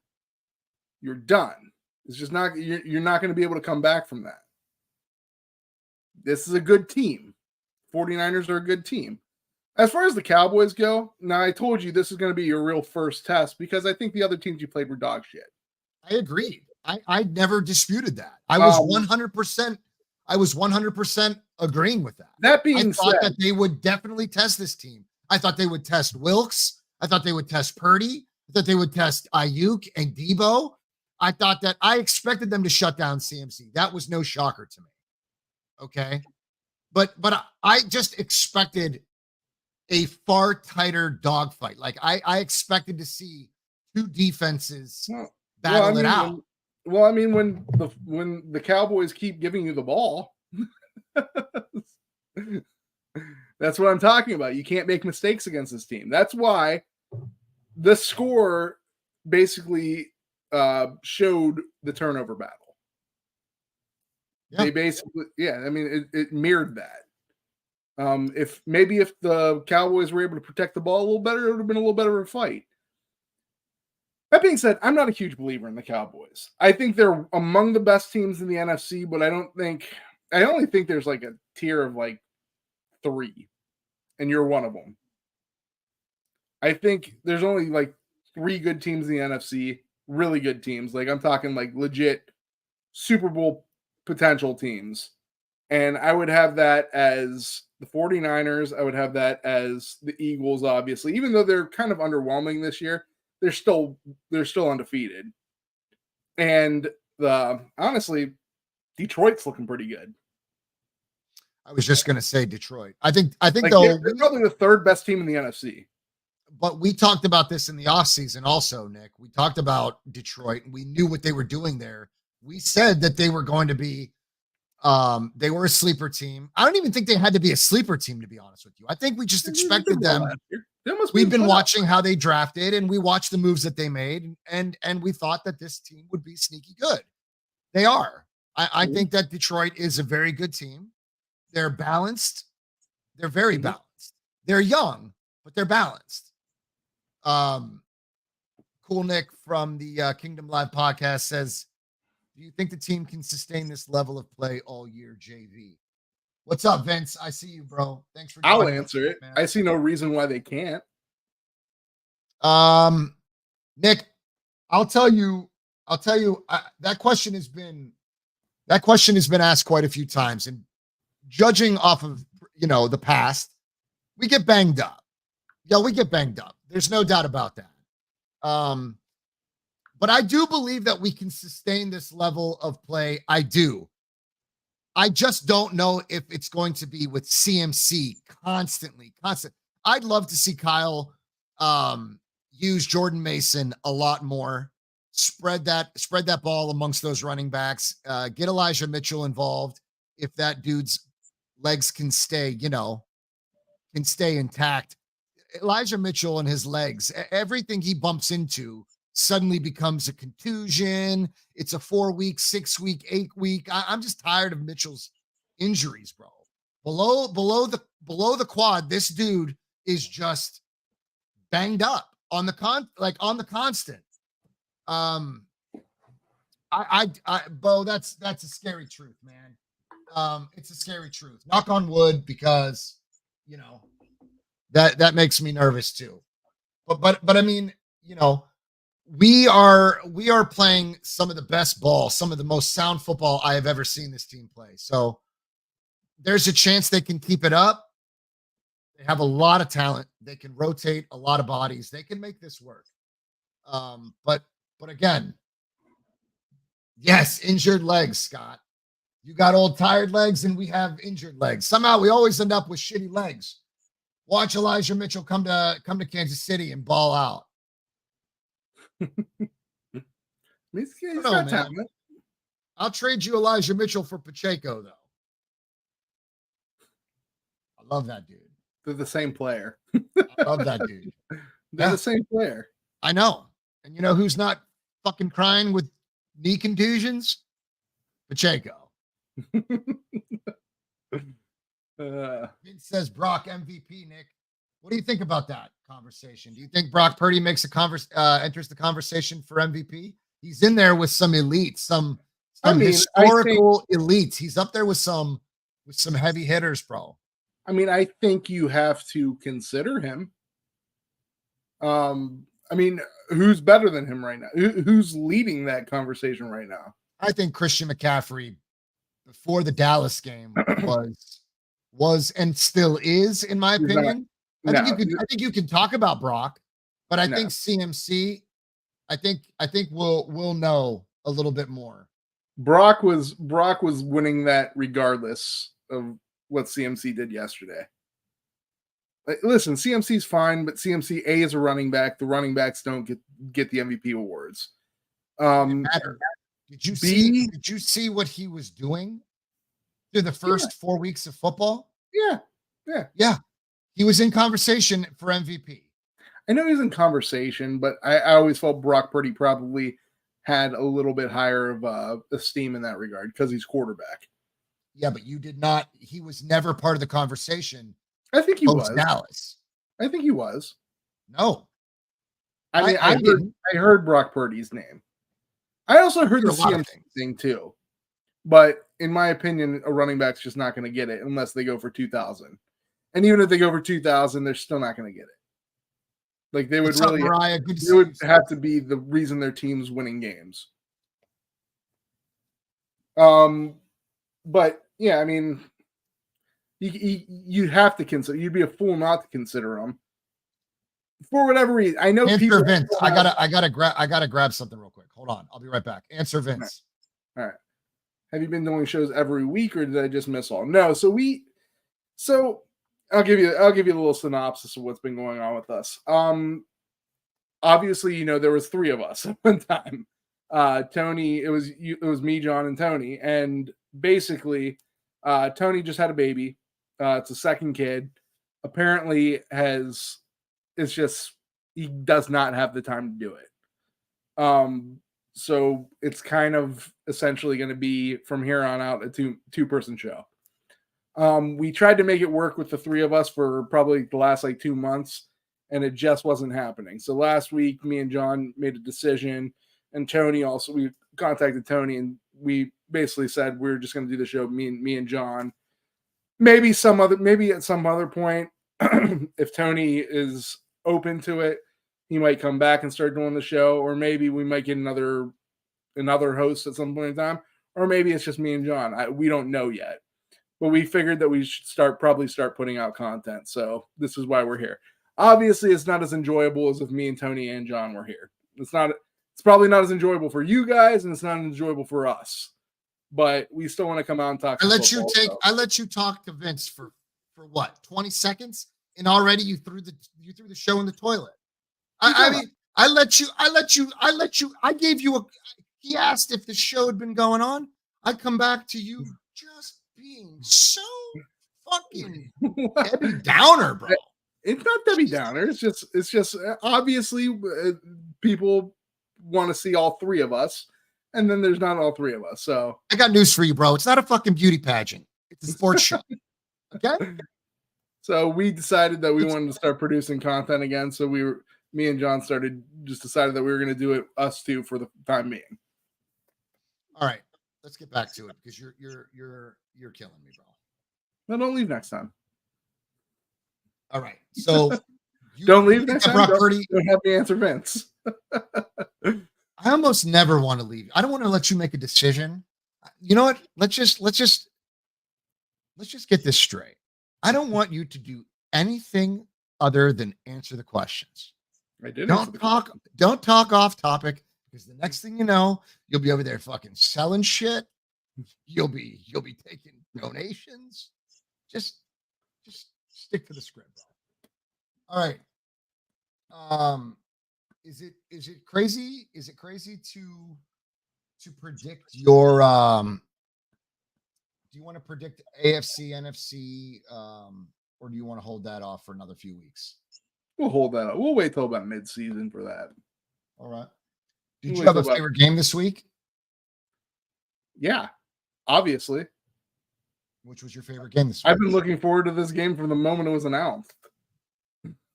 B: You're done. It's just not, you're not going to be able to come back from that. This is a good team. 49ers are a good team. As far as the Cowboys go, now I told you this is going to be your real first test because I think the other teams you played were dog shit.
A: I agreed. I never disputed that. I was 100%. I was 100% agreeing with that.
B: That being
A: I thought that they would definitely test this team. I thought they would test Wilkes. I thought they would test Purdy. I thought they would test Ayuk and Debo. I expected them to shut down CMC. That was no shocker to me. Okay. But I just expected a far tighter dogfight. Like I expected to see two defenses battle it out.
B: When the Cowboys keep giving you the ball, that's what I'm talking about. You can't make mistakes against this team. That's why the score basically showed the turnover battle. Yeah. They basically, it mirrored that. If the Cowboys were able to protect the ball a little better, it would have been a little better of a fight. That being said, I'm not a huge believer in the Cowboys. I think they're among the best teams in the NFC, but I only think there's like a tier of like 3, and you're one of them. I think there's only like 3 good teams in the NFC, really good teams. Like I'm talking like legit Super Bowl potential teams. And I would have that as the 49ers. I would have that as the Eagles, obviously, even though they're kind of underwhelming this year. They're still undefeated. And honestly, Detroit's looking pretty good.
A: I was just going to say Detroit. I think like
B: they're probably the 3rd best team in the NFC.
A: But we talked about this in the offseason also, Nick. We talked about Detroit, and we knew what they were doing there. We said that they were going to be they were a sleeper team. I don't even think they had to be a sleeper team, to be honest with you. I think we just expected them. We've been watching how they drafted, and we watched the moves that they made, and we thought that this team would be sneaky good. They are. I think that Detroit is a very good team. They're balanced. They're very balanced. They're young, but they're balanced. Cool Nick from the Kingdom Live podcast says, do you think the team can sustain this level of play all year, JV? What's up, Vince? I see you, bro. Thanks for
B: I'll
A: joining us,
B: answer it.
A: man.
B: I see no reason why they can't.
A: Nick, I'll tell you, that question has been asked quite a few times, and judging off of the past, we get banged up. Yeah, we get banged up. There's no doubt about that. But I do believe that we can sustain this level of play. I do. I just don't know if it's going to be with CMC constantly. I'd love to see Kyle use Jordan Mason a lot more. Spread that ball amongst those running backs. Get Elijah Mitchell involved if that dude's legs can stay intact. Elijah Mitchell and his legs, everything he bumps into suddenly becomes a contusion. It's a 4-week, 6-week, 8-week. I'm just tired of Mitchell's injuries, bro. Below the quad, this dude is just banged up on the constant. Bo, that's a scary truth, man. It's a scary truth. Knock on wood, because that makes me nervous too. But I mean, we are playing some of the best ball, some of the most sound football I have ever seen this team play. So there's a chance they can keep it up. They have a lot of talent. They can rotate a lot of bodies. They can make this work. But again, yes, injured legs, Scott. You got old tired legs, and we have injured legs. Somehow we always end up with shitty legs. Watch Elijah Mitchell come to Kansas City and ball out.
B: He's got talent.
A: I'll trade you Elijah Mitchell for Pacheco, though. I love that dude.
B: They're the same player.
A: I love that dude.
B: They're the same player.
A: I know. And you know who's not fucking crying with knee contusions? Pacheco. Vince says Brock MVP, Nick. What do you think about that conversation? Do you think Brock Purdy makes enters the conversation for MVP? He's in there with some elites, some historical elites. He's up there with some heavy hitters, bro.
B: I mean, I think you have to consider him. I mean, who's better than him right now? Who's leading that conversation right now?
A: I think Christian McCaffrey, before the Dallas game, was and still is, in my opinion. I think you can talk about Brock, but I think CMC, I think we'll know a little bit more.
B: Brock was winning that regardless of what CMC did yesterday. Listen, CMC's fine, but CMC is a running back. The running backs don't get the MVP awards.
A: Did you see what he was doing through the first 4 weeks of football?
B: Yeah.
A: He was in conversation for MVP.
B: I know he's in conversation, but I always felt Brock Purdy probably had a little bit higher of esteem in that regard because he's quarterback.
A: Yeah, but you did not. He was never part of the conversation.
B: I think he was.
A: Dallas.
B: I think he was.
A: No.
B: I mean, I heard Brock Purdy's name. I also heard the CMC thing too. But in my opinion, a running back's just not going to get it unless they go for 2,000. And even if they go for 2,000, they're still not going to get it. Like they would it would have to be the reason their team's winning games. But yeah, I mean, you have to consider. You'd be a fool not to consider them for whatever reason. I know people.
A: Vince, I gotta grab something real quick. Hold on, I'll be right back. Answer Vince.
B: All right. Have you been doing shows every week, or did I just miss all? No. So I'll give you a little synopsis of what's been going on with us. Obviously, there was 3 of us at one time. Tony, it was me, John, and Tony, and basically, Tony just had a baby. It's a second kid. Apparently, he does not have the time to do it. So it's kind of essentially going to be from here on out a two-person show. We tried to make it work with the 3 of us for probably the last 2 months, and it just wasn't happening. So last week, me and John made a decision, and Tony also, we contacted Tony, and we basically said we were just going to do the show, me and John. maybe at some other point, if Tony is open to it, he might come back and start doing the show, or maybe we might get another host at some point in time, or maybe it's just me and John. We don't know yet, but we figured that we should probably start putting out content. So this is why we're here. Obviously, it's not as enjoyable as if me and Tony and John were here. It's probably not as enjoyable for you guys, and it's not enjoyable for us. But we still want to come out and talk.
A: I let you talk to Vince for what, 20 seconds, and already you threw the show in the toilet. I mean, I gave you he asked if the show had been going on. I come back to you just being so fucking Debbie Downer, bro.
B: It's not Debbie Downer. It's just obviously people want to see all three of us, and then there's not all three of us. So
A: I got news for you, bro. It's not a fucking beauty pageant. It's a sports show. Okay.
B: So we decided that we wanted to start producing content again. So me and John decided that we were going to do it us two for the time being.
A: All right, let's get back to it because you're killing me, bro.
B: No, don't leave next time.
A: All right, so
B: don't leave next time. Don't have me answer Vince.
A: I almost never want to leave. I don't want to let you make a decision. You know what? Let's just get this straight. I don't want you to do anything other than answer the questions.
B: I did.
A: Don't talk off topic, because the next thing you know, you'll be over there fucking selling shit. You'll be taking donations. Just stick to the script, bro. All right. Is it crazy? Is it crazy to predict your do you want to predict AFC, NFC, or do you want to hold that off for another few weeks?
B: We'll hold that up. We'll wait till about mid-season for that.
A: All right. Did you have a favorite game this week?
B: Yeah, obviously.
A: Which was your favorite game this week?
B: I've been looking forward to this game from the moment it was announced.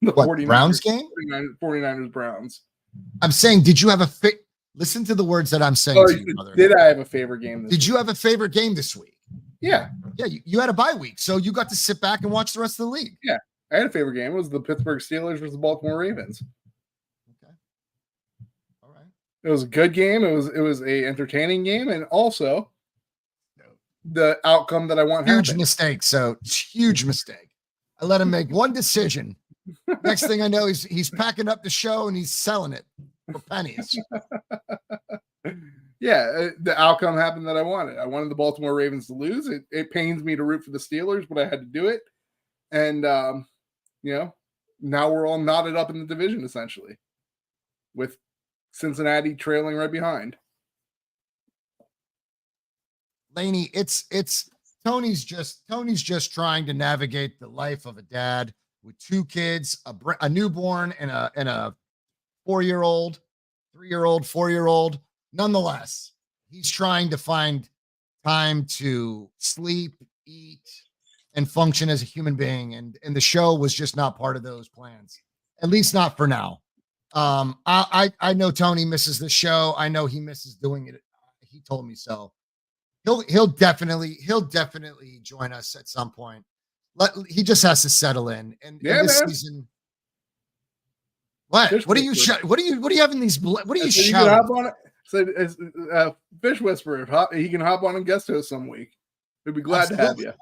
A: The Browns game?
B: 49ers Browns.
A: I'm saying, did you have listen to the words that I'm saying to you, brother.
B: Did I have a favorite game
A: Did you have a favorite game this week?
B: Yeah.
A: Yeah, you had a bye week, so you got to sit back and watch the rest of the league.
B: Yeah. I had a favorite game. It was the Pittsburgh Steelers versus the Baltimore Ravens.
A: Okay. All right.
B: It was a good game. It was a entertaining game, and also the outcome that I want.
A: Huge mistake. So huge mistake. I let him make one decision. Next thing I know, he's packing up the show and he's selling it for pennies.
B: Yeah, the outcome happened that I wanted. I wanted the Baltimore Ravens to lose. It pains me to root for the Steelers, but I had to do it. And now we're all knotted up in the division essentially, with Cincinnati trailing right behind.
A: Laney, it's Tony's just trying to navigate the life of a dad with two kids, a newborn and a 4-year-old, 3-year-old, 4-year-old. Nonetheless, he's trying to find time to sleep, eat, and function as a human being. And the show was just not part of those plans, at least not for now. I know Tony misses the show. I know he misses doing it. He told me so. He'll definitely join us at some point. He just has to settle in. And this season, what are you having these? What are you shouting?
B: So, Fish Whisperer, he can hop on and guest host some week. We'd be glad to have you.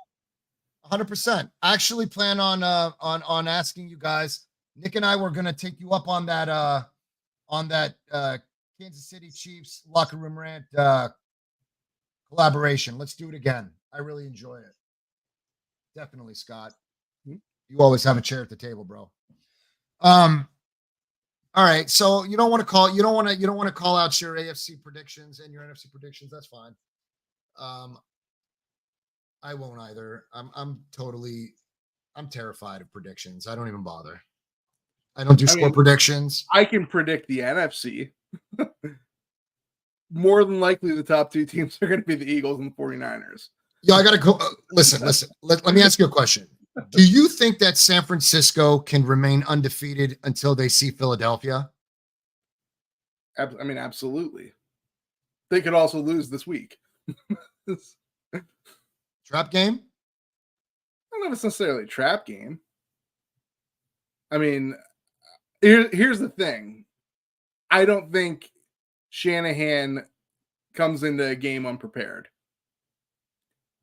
A: 100%. I actually plan on asking you guys. Nick and I were going to take you up on that Kansas City Chiefs locker room rant collaboration. Let's do it again. I really enjoy it. Definitely, Scott. You always have a chair at the table, bro. All right. So you don't want to call out your AFC predictions and your NFC predictions. That's fine. I won't either. I'm terrified of predictions. I don't even bother. I don't do score predictions.
B: I can predict the NFC. More than likely, the top two teams are going to be the Eagles and the 49ers.
A: Yeah, I got to go. Listen. Let me ask you a question. Do you think that San Francisco can remain undefeated until they see Philadelphia?
B: I mean, absolutely. They could also lose this week.
A: Trap game?
B: know if it's necessarily a trap game. I mean, here's the thing. I don't think Shanahan comes into a game unprepared.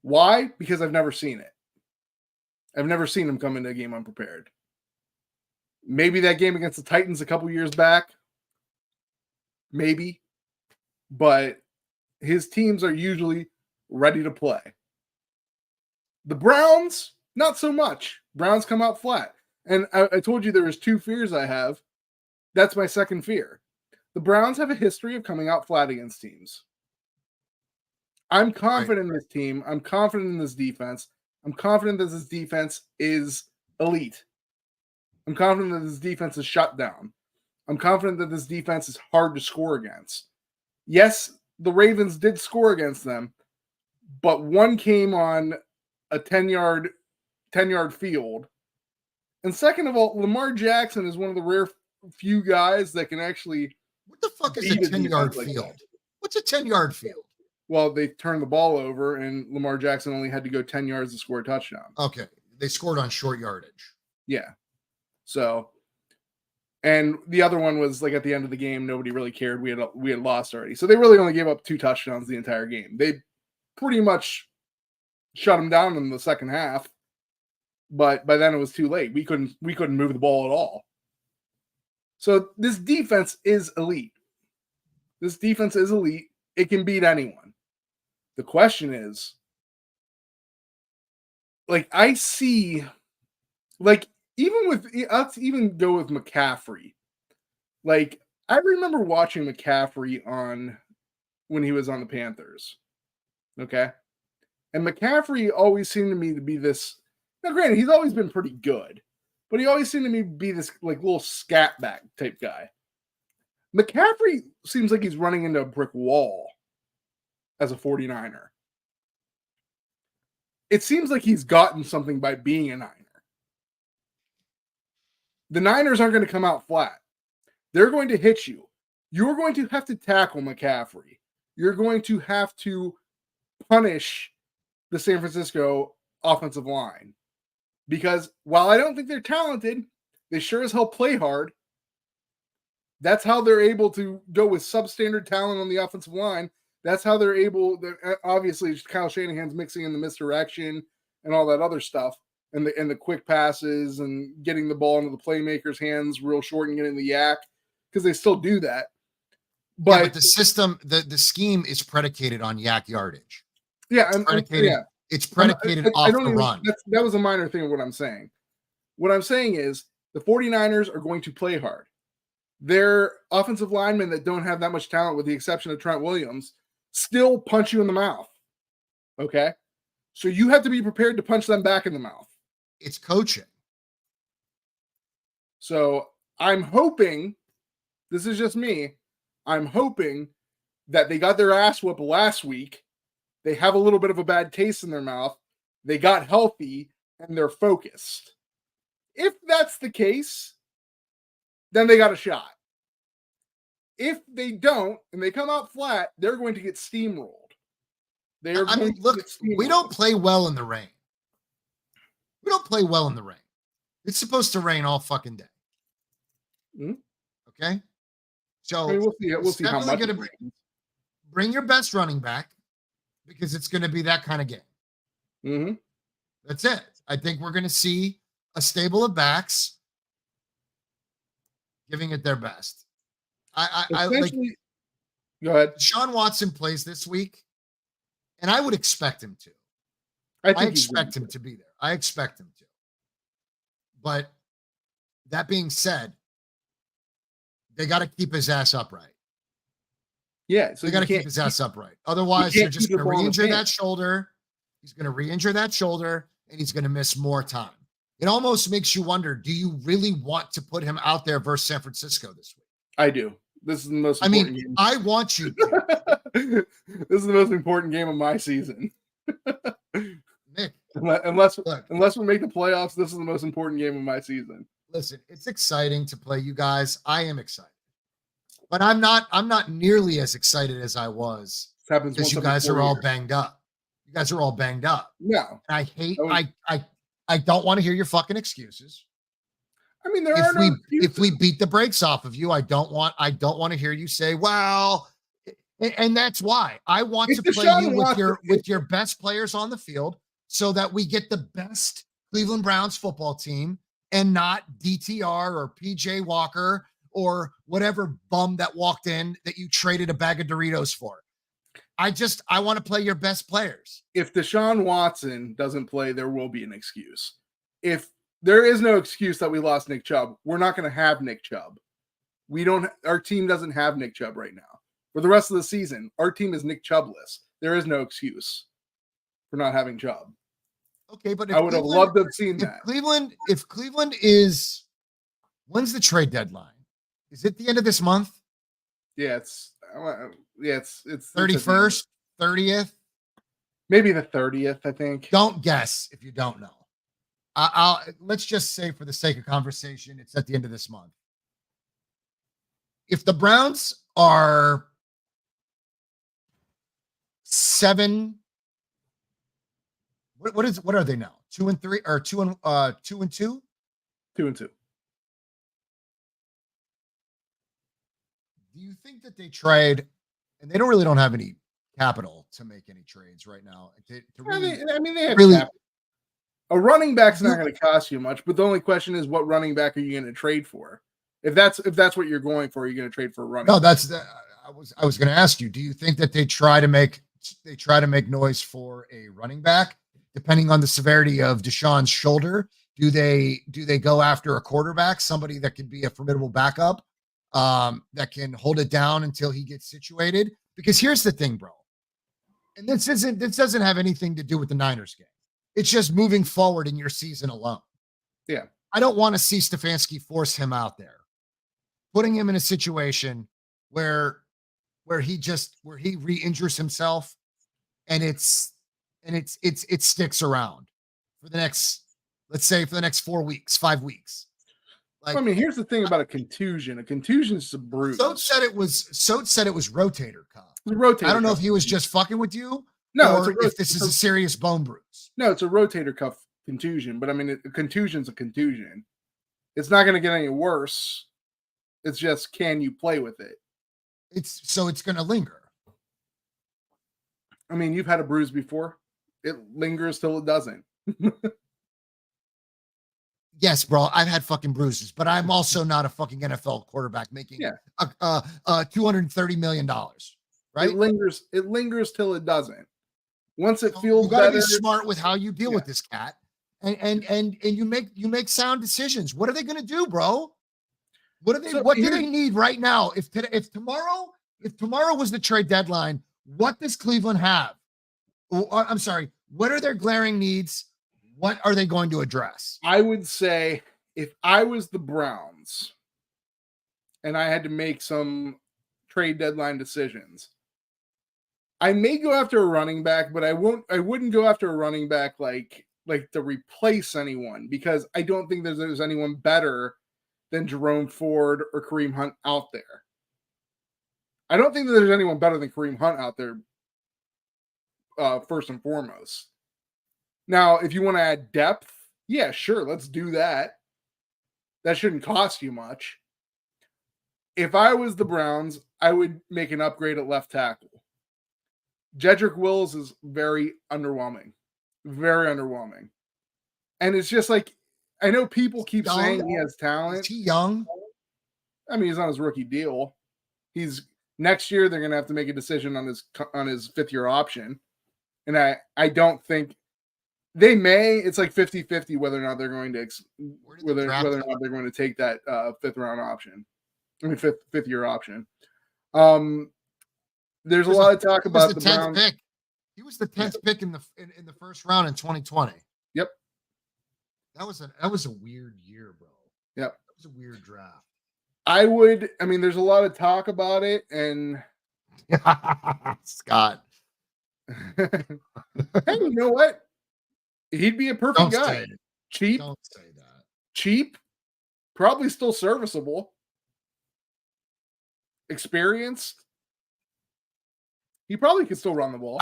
B: Why? Because I've never seen it. I've never seen him come into a game unprepared. Maybe that game against the Titans a couple years back. Maybe. But his teams are usually ready to play. The Browns, not so much. Browns come out flat. And I told you there was 2 fears I have. That's my second fear. The Browns have a history of coming out flat against teams. I'm confident in this team. I'm confident in this defense. I'm confident that this defense is elite. I'm confident that this defense is shut down. I'm confident that this defense is hard to score against. Yes, the Ravens did score against them, but one came on a 10-yard field. And second of all, Lamar Jackson is one of the rare few guys that can actually.
A: What the fuck is a 10-yard field? What's a 10-yard field?
B: Well, they turned the ball over, and Lamar Jackson only had to go 10 yards to score a touchdown.
A: Okay. They scored on short yardage.
B: Yeah. So, and the other one was like at the end of the game, nobody really cared. We had lost already. So they really only gave up 2 touchdowns the entire game. They pretty much shut them down in the second half. But by then it was too late. We couldn't move the ball at all. So this defense is elite. This defense is elite. It can beat anyone. The question is, like, I see, like, let's even go with McCaffrey. Like, I remember watching McCaffrey when he was on the Panthers. Okay? And McCaffrey always seemed to me to be this. Now, granted, he's always been pretty good, but he always seemed to me to be this like little scat back type guy. McCaffrey seems like he's running into a brick wall as a 49er. It seems like he's gotten something by being a Niner. The Niners aren't going to come out flat. They're going to hit you. You're going to have to tackle McCaffrey. You're going to have to punish the San Francisco offensive line. Because while I don't think they're talented, they sure as hell play hard. That's how they're able to go with substandard talent on the offensive line. That's how they're able. Obviously, Kyle Shanahan's mixing in the misdirection and all that other stuff, and the quick passes and getting the ball into the playmakers' hands real short and getting the yak, because they still do that. But
A: the system, the scheme is predicated on yak yardage.
B: Yeah,
A: it's predicated off the run.
B: That was a minor thing of what I'm saying. What I'm saying is the 49ers are going to play hard. Their offensive linemen that don't have that much talent, with the exception of Trent Williams, still punch you in the mouth. Okay? So you have to be prepared to punch them back in the mouth.
A: It's coaching.
B: So I'm hoping, this is just me, I'm hoping that they got their ass whooped last week. They have a little bit of a bad taste in their mouth. They got healthy and they're focused. If that's the case, then they got a shot. If they don't and they come out flat, they're going to get steamrolled.
A: We don't play well in the rain. We don't play well in the rain. It's supposed to rain all fucking day.
B: Mm-hmm.
A: Okay? So
B: we'll see how much.
A: Bring your best running back, because it's going to be that kind of game.
B: Mm-hmm.
A: That's it. I think we're going to see a stable of backs giving it their best. I like.
B: Go ahead.
A: Deshaun Watson plays this week, and I would expect him to. I expect him to be there. I expect him to. But that being said, they got to keep his ass upright.
B: Yeah, so
A: they got to keep his ass upright. Otherwise, they're just going to re-injure that shoulder. He's going to re-injure that shoulder, and he's going to miss more time. It almost makes you wonder, do you really want to put him out there versus San Francisco this week?
B: I do. This is the most important game.
A: I want you to.
B: This is the most important game of my season.
A: Nick,
B: unless we make the playoffs, this is the most important game of my season.
A: Listen, it's exciting to play you guys. I am excited. But I'm not nearly as excited as I was, because you guys are all banged up. You guys are all banged up.
B: No.
A: And I hate I don't want to hear your fucking excuses.
B: I mean, there are no
A: if we beat the brakes off of you, I don't want to hear you say, well, and that's why I want to play you with your best players on the field so that we get the best Cleveland Browns football team and not DTR or PJ Walker or whatever bum that walked in that you traded a bag of Doritos for. I want to play your best players.
B: If Deshaun Watson doesn't play, there will be an excuse. If there is no excuse that we lost Nick Chubb, we're not going to have Nick Chubb. Our team doesn't have Nick Chubb right now. For the rest of the season, our team is Nick Chubbless. There is no excuse for not having Chubb.
A: Okay, but
B: I would have loved to have seen that.
A: If Cleveland is, when's the trade deadline? Is it the end of this month?
B: Yeah, it's
A: 31st, 30th,
B: maybe the 30th. I think.
A: Don't guess if you don't know. Let's just say, for the sake of conversation, it's at the end of this month. If the Browns are 7, what are they now? 2-3 or 2-2?
B: 2-2.
A: 2-2. Do you think that they trade, and they don't have any capital to make any trades right now? They
B: have capital. A running back's not going to cost you much, but the only question is, what running back are you going to trade for? If that's what you're going for, you're going to trade for a running back.
A: I was going to ask you, do you think that they try to make noise for a running back, depending on the severity of Deshaun's shoulder? Do they go after a quarterback, somebody that could be a formidable backup, that can hold it down until he gets situated? Because here's the thing, bro. And this doesn't have anything to do with the Niners game. It's just moving forward in your season alone.
B: Yeah.
A: I don't want to see Stefanski force him out there, putting him in a situation where he re-injures himself and it sticks around for the next, let's say, for the next 4 weeks, 5 weeks.
B: Like, I mean, here's the thing about a contusion. A contusion is a bruise.
A: Sote said it was rotator cuff.
B: Rotator.
A: I don't know if he was just fucking with you.
B: No,
A: or if this is a serious bone bruise.
B: No, it's a rotator cuff contusion. But I mean, a contusion's a contusion. It's not going to get any worse. It's just, can you play with it?
A: It's going to linger.
B: I mean, you've had a bruise before. It lingers till it doesn't.
A: Yes, bro. I've had fucking bruises, but I'm also not a fucking NFL quarterback making $230 million. Right?
B: It lingers till it doesn't. Once it feels
A: you gotta
B: better,
A: be smart with how you deal with this cat, and you make sound decisions. What are they going to do, bro? What do they need right now? If tomorrow was the trade deadline, what does Cleveland have? I'm sorry. What are their glaring needs? What are they going to address?
B: I would say, if I was the Browns and I had to make some trade deadline decisions, I may go after a running back, but I wouldn't go after a running back like to replace anyone, because I don't think there's anyone better than Jerome Ford or Kareem Hunt out there. I don't think that there's anyone better than Kareem Hunt out there, first and foremost. Now, if you want to add depth, yeah, sure, let's do that. That shouldn't cost you much. If I was the Browns, I would make an upgrade at left tackle. Jedrick Wills is very underwhelming. Very underwhelming. And it's just like, I know people keep saying he has talent.
A: Is he young?
B: I mean, he's on his rookie deal. Next year they're going to have to make a decision on his fifth-year option. And I don't think they may. It's like 50-50 whether or not they're going to take that fifth-round option. I mean, fifth-year option. There's a lot of talk about the Browns.
A: Pick. He was the 10th pick in the first round in 2020.
B: Yep.
A: That was a weird year, bro.
B: Yep.
A: That was a weird draft.
B: There's a lot of talk about it, and
A: Scott.
B: Hey, you know what? He'd be a perfect guy. Cheap.
A: Don't say that.
B: Cheap. Probably still serviceable. Experienced. He probably could still run the ball.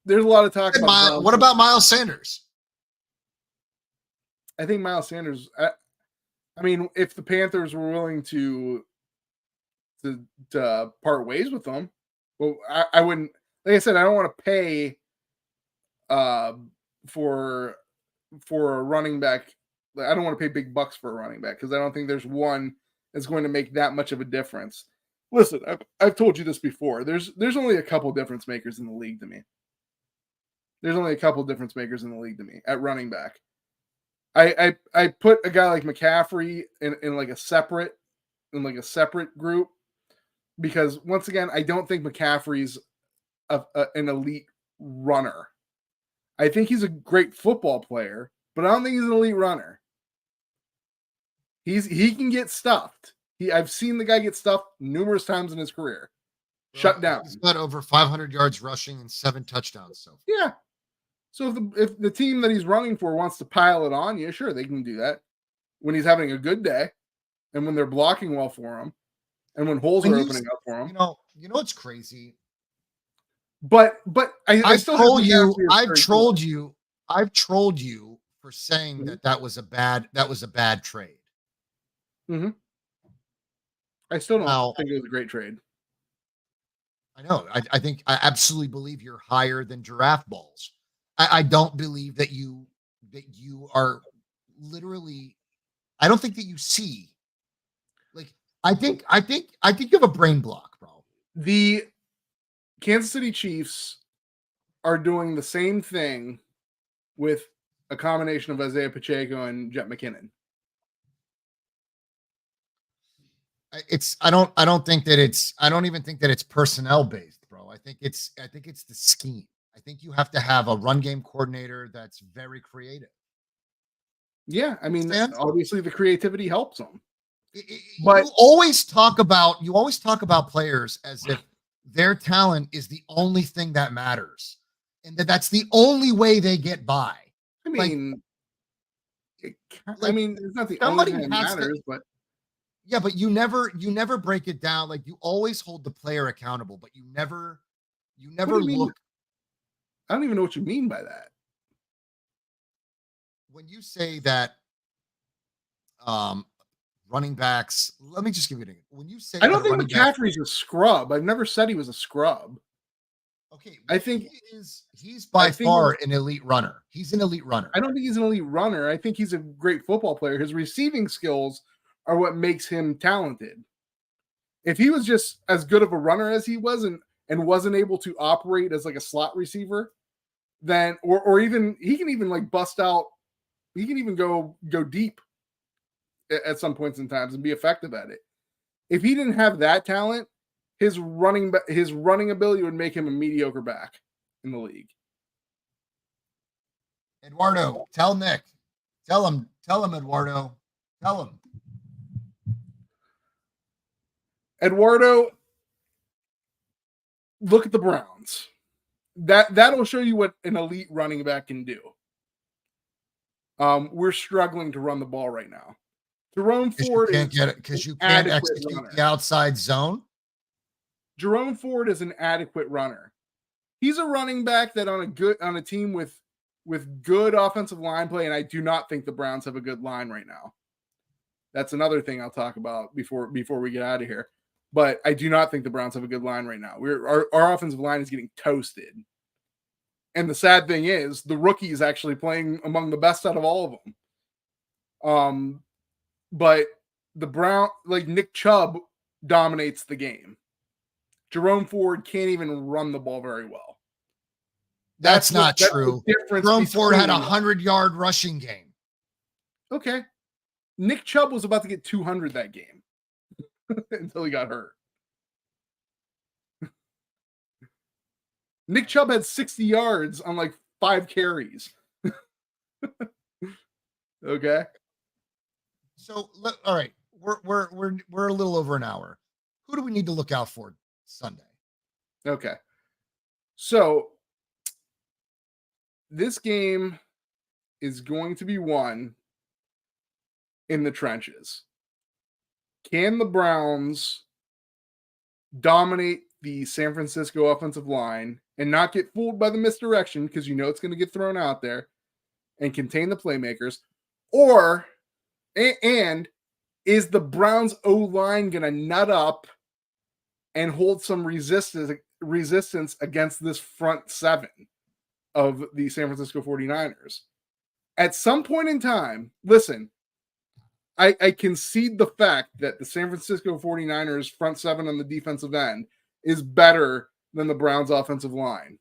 B: There's a lot of talk about
A: what about Miles Sanders?
B: I think Miles Sanders. I mean, if the Panthers were willing to part ways with them, well, I wouldn't. Like I said, I don't want to pay for a running back. I don't want to pay big bucks for a running back because I don't think there's one that's going to make that much of a difference. Listen, I've told you this before. There's only a couple difference makers in the league to me. There's only a couple difference makers in the league to me at running back. I put a guy like McCaffrey in like a separate group because once again, I don't think McCaffrey's an elite runner. I think he's a great football player, but I don't think he's an elite runner. He can get stuffed. I've seen the guy get stuffed numerous times in his career. Shut down.
A: He's got over 500 yards rushing and 7 touchdowns. So
B: yeah. So if the team that he's running for wants to pile it on, yeah, sure, they can do that. When he's having a good day, and when they're blocking well for him, and when holes are opening up for him.
A: You know what's crazy?
B: But I still
A: trolled you. I've trolled you for saying that was a bad trade.
B: Mm-hmm. I still don't think it was a great trade.
A: I know. I think I absolutely believe you're higher than giraffe balls. I don't believe that you are literally. I don't think that you see. Like I think you have a brain block, bro.
B: The Kansas City Chiefs are doing the same thing with a combination of Isaiah Pacheco and Jet McKinnon.
A: I don't even think that it's personnel based, bro. I think it's the scheme. I think you have to have a run game coordinator that's very creative.
B: Yeah, I mean, obviously the creativity helps them.
A: But you always talk about players as if their talent is the only thing that matters, and that's the only way they get by.
B: I mean, it's not the only thing that matters, but
A: yeah, but you never break it down. Like you always hold the player accountable, but you never look.
B: I don't even know what you mean by that.
A: When you say that, running backs. Let me just give you an example. When you say,
B: I don't think McCaffrey's a scrub. I've never said he was a scrub.
A: Okay,
B: I think
A: he's by far an elite runner. He's an elite runner.
B: I don't think he's an elite runner. I think he's a great football player. His receiving skills are what makes him talented. If he was just as good of a runner as he was and wasn't able to operate as like a slot receiver, then or even he can even like bust out. He can even go deep at some points in times and be effective at it. If he didn't have that talent, his running ability would make him a mediocre back in the league.
A: Eduardo, tell Nick. Tell him, Eduardo. Tell him.
B: Eduardo, look at the Browns. That'll show you what an elite running back can do. We're struggling to run the ball right now. Jerome Ford
A: can't get it because you can't execute the outside zone.
B: Jerome Ford is an adequate runner. He's a running back that on a team with good offensive line play, and I do not think the Browns have a good line right now. That's another thing I'll talk about before we get out of here. But I do not think the Browns have a good line right now. Our offensive line is getting toasted. And the sad thing is, the rookie is actually playing among the best out of all of them. But the Brown, like Nick Chubb, dominates the game. Jerome Ford can't even run the ball very well.
A: That's not true. Jerome Ford had a 100-yard rushing game.
B: Okay. Nick Chubb was about to get 200 that game until he got hurt. Nick Chubb had 60 yards on like 5 carries. Okay.
A: So, all right, we're a little over an hour. Who do we need to look out for Sunday?
B: Okay. So, this game is going to be won in the trenches. Can the Browns dominate the San Francisco offensive line and not get fooled by the misdirection, because you know it's going to get thrown out there, and contain the playmakers? Or, and is the Browns O-line going to nut up and hold some resistance against this front seven of the San Francisco 49ers? At some point in time, listen, I concede the fact that the San Francisco 49ers front seven on the defensive end is better than the Browns offensive line.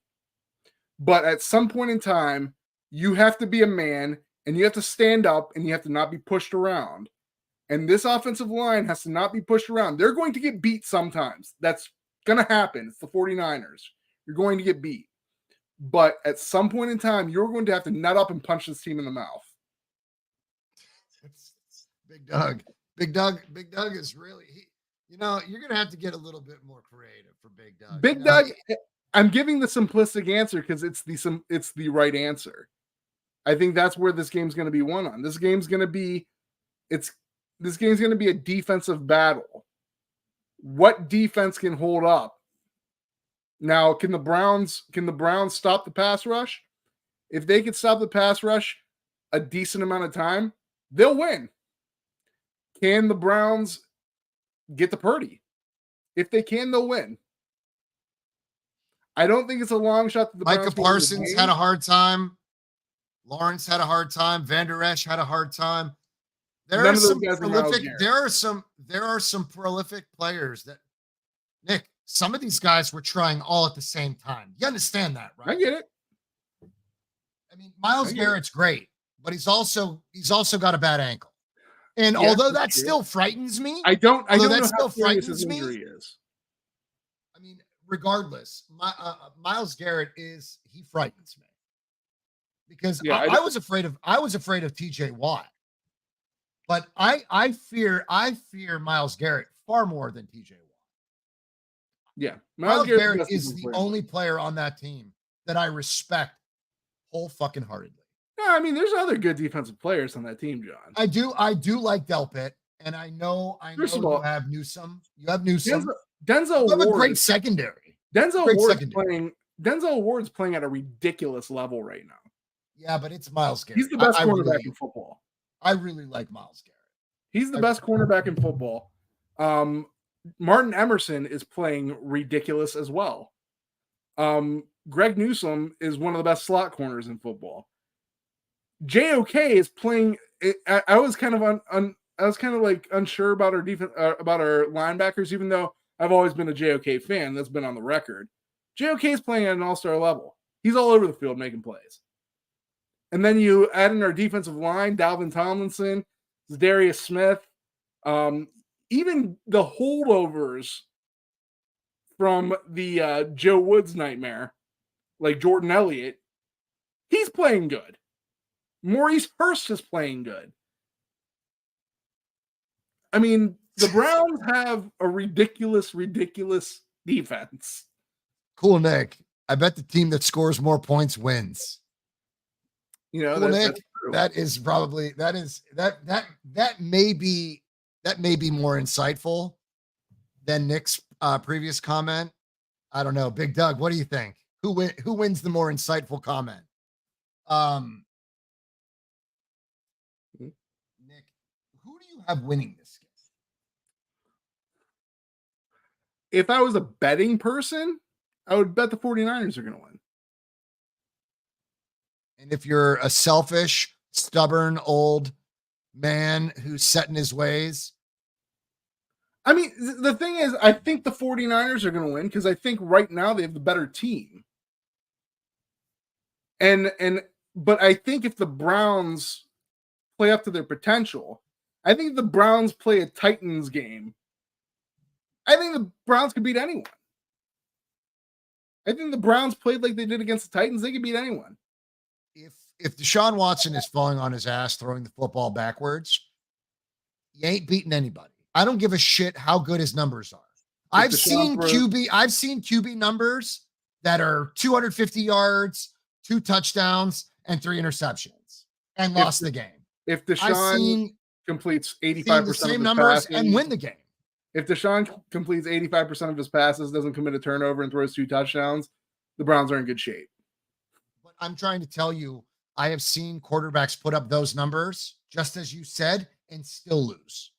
B: But at some point in time, you have to be a man and you have to stand up and you have to not be pushed around. And this offensive line has to not be pushed around. They're going to get beat sometimes. That's going to happen. It's the 49ers. You're going to get beat. But at some point in time, you're going to have to nut up and punch this team in the mouth.
A: Big Doug. Big Doug is really, you're going to have to get a little bit more creative for Big Doug.
B: Big Doug, I'm giving the simplistic answer because it's the right answer. I think that's where this game's going to be won on. This game's going to be a defensive battle. What defense can hold up? Now, can the Browns stop the pass rush? If they could stop the pass rush a decent amount of time, they'll win. Can the Browns get to Purdy? If they can, they'll win. I don't think it's a long shot that the
A: Micah
B: Browns
A: Parsons had a hard time. Lawrence had a hard time. Van Der Esch had a hard time. There are some prolific players that, Nick, some of these guys were trying all at the same time. You understand that, right?
B: I get it.
A: I mean, Myles Garrett's great, but he's also got a bad ankle. And although that still frightens me,
B: I don't know
A: that
B: how
A: still
B: serious
A: frightens
B: his
A: me.
B: injury is.
A: I mean, regardless, Myles Garrett he frightens me because I was afraid of TJ Watt, but I fear Myles Garrett far more than TJ Watt.
B: Yeah,
A: Myles Garrett is the only player on that team that I respect whole fucking heartedly.
B: No, I mean, there's other good defensive players on that team, John.
A: I do like Delpit, and I know you have Newsome. You have Newsome.
B: Denzel
A: you have
B: Ward,
A: a great secondary.
B: Denzel Ward's playing at a ridiculous level right now.
A: Yeah, but it's Myles Garrett.
B: He's the best cornerback in football.
A: I really like Myles Garrett.
B: He's the best cornerback in football. Martin Emerson is playing ridiculous as well. Greg Newsome is one of the best slot corners in football. JOK is playing. I was kind of like unsure about our defense, about our linebackers, even though I've always been a JOK fan. That's been on the record. JOK is playing at an all-star level. He's all over the field making plays. And then you add in our defensive line, Dalvin Tomlinson, Darius Smith, even the holdovers from the Joe Woods nightmare, like Jordan Elliott, he's playing good. Maurice Hurst is playing good. I mean, the Browns have a ridiculous defense.
A: Cool, Nick. I bet the team that scores more points wins.
B: Cool,
A: Nick. That may be more insightful than Nick's previous comment. I don't know. Big Doug, what do you think? Who wins the more insightful comment? Nick, who do you have winning this game?
B: If I was a betting person, I would bet the 49ers are going to win.
A: And if you're a selfish, stubborn old man who's set in his ways,
B: I mean, the thing is, I think the 49ers are going to win because I think right now they have the better team. But I think if the Browns play up to their potential, I think if the Browns play a Titans game, I think the Browns could beat anyone. I think the Browns played like they did against the Titans. They could beat anyone.
A: If Deshaun Watson is falling on his ass, throwing the football backwards, you ain't beating anybody. I don't give a shit how good his numbers are. I've seen QB numbers that are 250 yards, 2 touchdowns, and 3 interceptions, and lost the game.
B: If Deshaun completes 85% of the same
A: numbers and win the game.
B: If Deshaun completes 85% of his passes, doesn't commit a turnover, and throws 2 touchdowns, the Browns are in good shape.
A: But I'm trying to tell you, I have seen quarterbacks put up those numbers, just as you said, and still lose.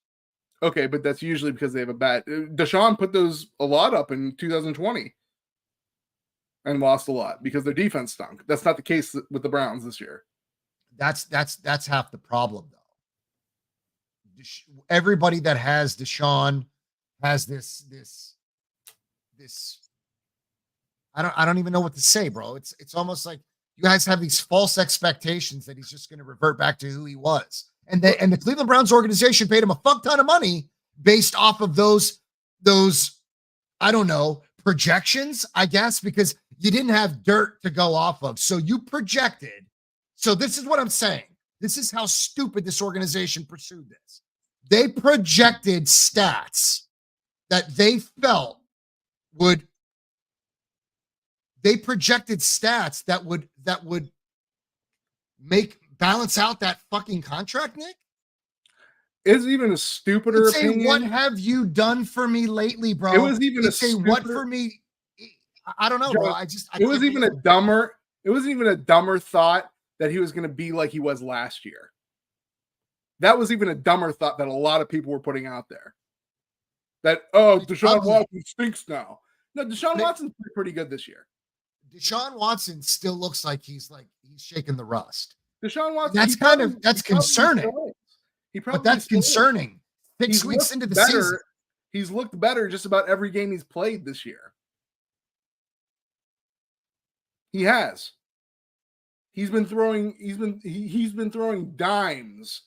B: Okay, but that's usually because they have a bad. Deshaun put those a lot up in 2020 and lost a lot because their defense stunk. That's not the case with the Browns this year.
A: That's half the problem, though. Everybody that has Deshaun has this. I don't even know what to say, bro. It's almost like you guys have these false expectations that he's just going to revert back to who he was. And the Cleveland Browns organization paid him a fuck ton of money based off of those I don't know, projections, I guess, because you didn't have dirt to go off of. So you projected. So this is what I'm saying. This is how stupid this organization pursued this. They projected stats that they felt would make balance out that fucking contract, Nick.
B: It's even a stupider opinion.
A: What have you done for me lately, bro?
B: It was even
A: what for me. I don't know,
B: Joe,
A: bro.
B: It wasn't even a dumber thought that he was going to be like he was last year. That was even a dumber thought that a lot of people were putting out there. That, Deshaun Watson stinks now. No, Deshaun Watson's pretty good this year.
A: Deshaun Watson still looks like he's shaking the rust.
B: Deshaun Watson.
A: That's concerning. But that's concerning. 6 weeks into the season,
B: he's looked better just about every game he's played this year. He has. He's been throwing dimes.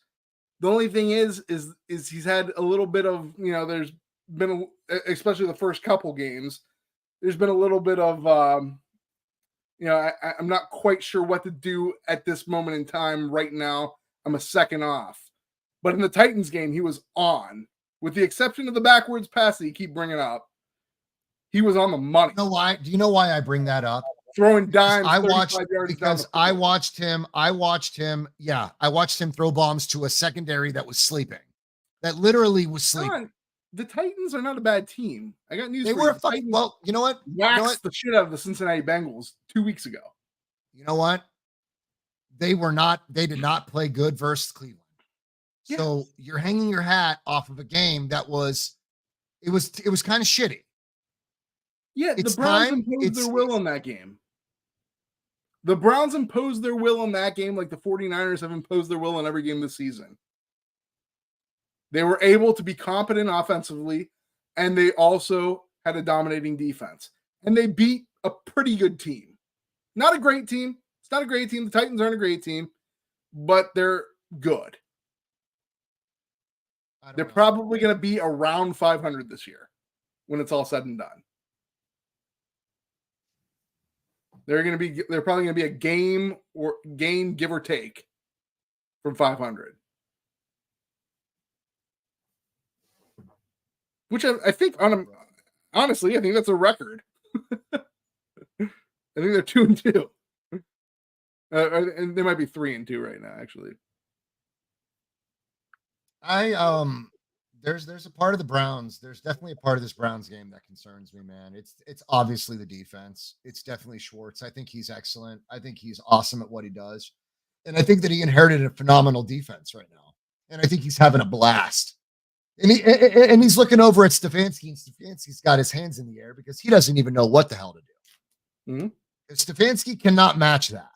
B: The only thing is he's had a little bit of, there's been especially the first couple games, there's been a little bit of I'm not quite sure what to do at this moment in time right now. I'm a second off. But in the Titans game, he was on. With the exception of the backwards pass that you keep bringing up, he was on the money.
A: You know why? Do you know why I bring that up?
B: Throwing dimes.
A: I watched him. Yeah, I watched him throw bombs to a secondary that was sleeping. That literally was sleeping.
B: The Titans are not a bad team. I got news.
A: They were well. You know what?
B: Waxed the shit out of the Cincinnati Bengals 2 weeks ago.
A: You know what? They were not. They did not play good versus Cleveland. Yeah. So you're hanging your hat off of a game that was kind of shitty.
B: Yeah, the Browns imposed their will on that game. The Browns imposed their will on that game like the 49ers have imposed their will on every game this season. They were able to be competent offensively, and they also had a dominating defense. And they beat a pretty good team. Not a great team. It's not a great team. The Titans aren't a great team, but they're good. They're probably going to be around 500 this year when it's all said and done. They're probably going to be a game give or take from 500. Which I think honestly, I think that's a record. I think they're 2-2. And they might be 3-2 right now, actually.
A: There's a part of the Browns. There's definitely a part of this Browns game that concerns me, man. It's obviously the defense. It's definitely Schwartz. I think he's excellent. I think he's awesome at what he does. And I think that he inherited a phenomenal defense right now. And I think he's having a blast. And he's looking over at Stefanski, and Stefanski's got his hands in the air because he doesn't even know what the hell to do. Mm-hmm. Stefanski cannot match that.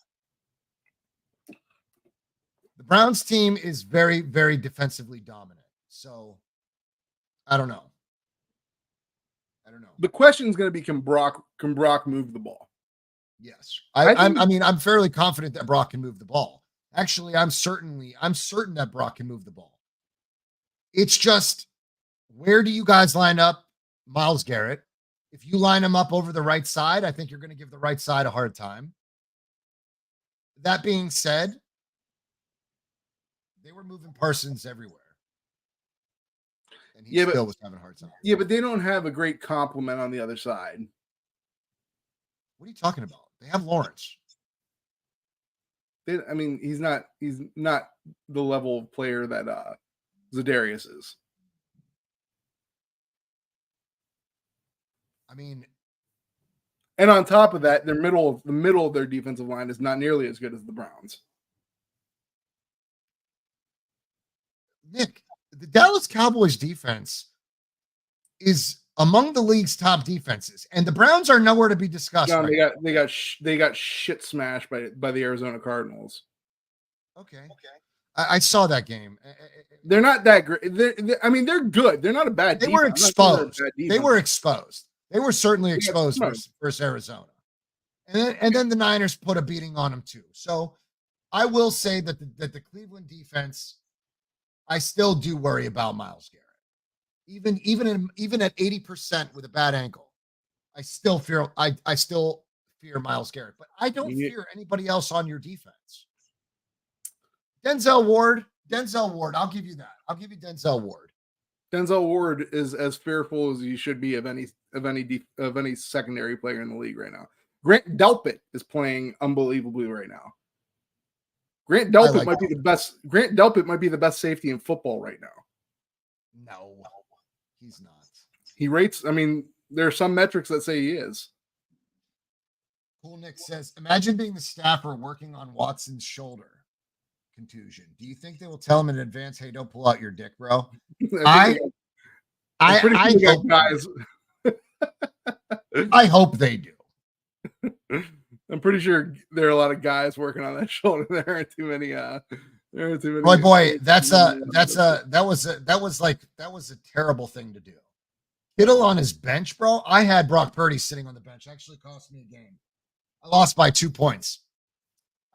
A: The Browns team is very, very defensively dominant. So I don't know.
B: The question is going to be, can Brock move the ball?
A: Yes. I'm fairly confident that Brock can move the ball. Actually, I'm certain that Brock can move the ball. It's just, where do you guys line up Myles Garrett? If you line him up over the right side, I think you're going to give the right side a hard time. That being said, they were moving Parsons everywhere. And he still was having a hard time.
B: Yeah, but they don't have a great complement on the other side.
A: What are you talking about? They have Lawrence.
B: He's not the level of player that Za'Darius is. And on top of that, the middle of their defensive line is not nearly as good as the Browns.
A: Nick, the Dallas Cowboys defense is among the league's top defenses, and the Browns are nowhere to be discussed.
B: No,
A: Right
B: they got shit smashed by the Arizona Cardinals.
A: Okay. I saw that game.
B: They're not that great. I mean, they're good. They're not a bad.
A: They
B: defense.
A: were
B: I'm not saying they're a
A: exposed.
B: bad
A: They
B: defense.
A: were exposed. They were certainly
B: Yeah,
A: exposed
B: no.
A: versus Arizona. And then the Niners put a beating on them too. So I will say that the Cleveland defense, I still do worry about Myles Garrett. Even at 80% with a bad ankle, I still fear Myles Garrett, but I don't fear anybody else on your defense. Denzel Ward, I'll give you that. I'll give you Denzel Ward.
B: Denzel Ward is as fearful as you should be of any secondary player in the league right now. Grant Delpit is playing unbelievably right now. Grant Delpit might be the best. Grant Delpit might be the best safety in football right now.
A: No, he's not.
B: He rates. I mean, there are some metrics that say he is.
A: Cool Nick says, imagine being the staffer working on Watson's shoulder contusion. Do you think they will tell him in advance, hey, don't pull out your dick, bro? I hope they do.
B: I'm pretty sure there are a lot of guys working on that shoulder. There aren't too many. That was a terrible thing to do.
A: Kittle on his bench, bro. I had Brock Purdy sitting on the bench. Actually cost me a game. I lost by 2 points.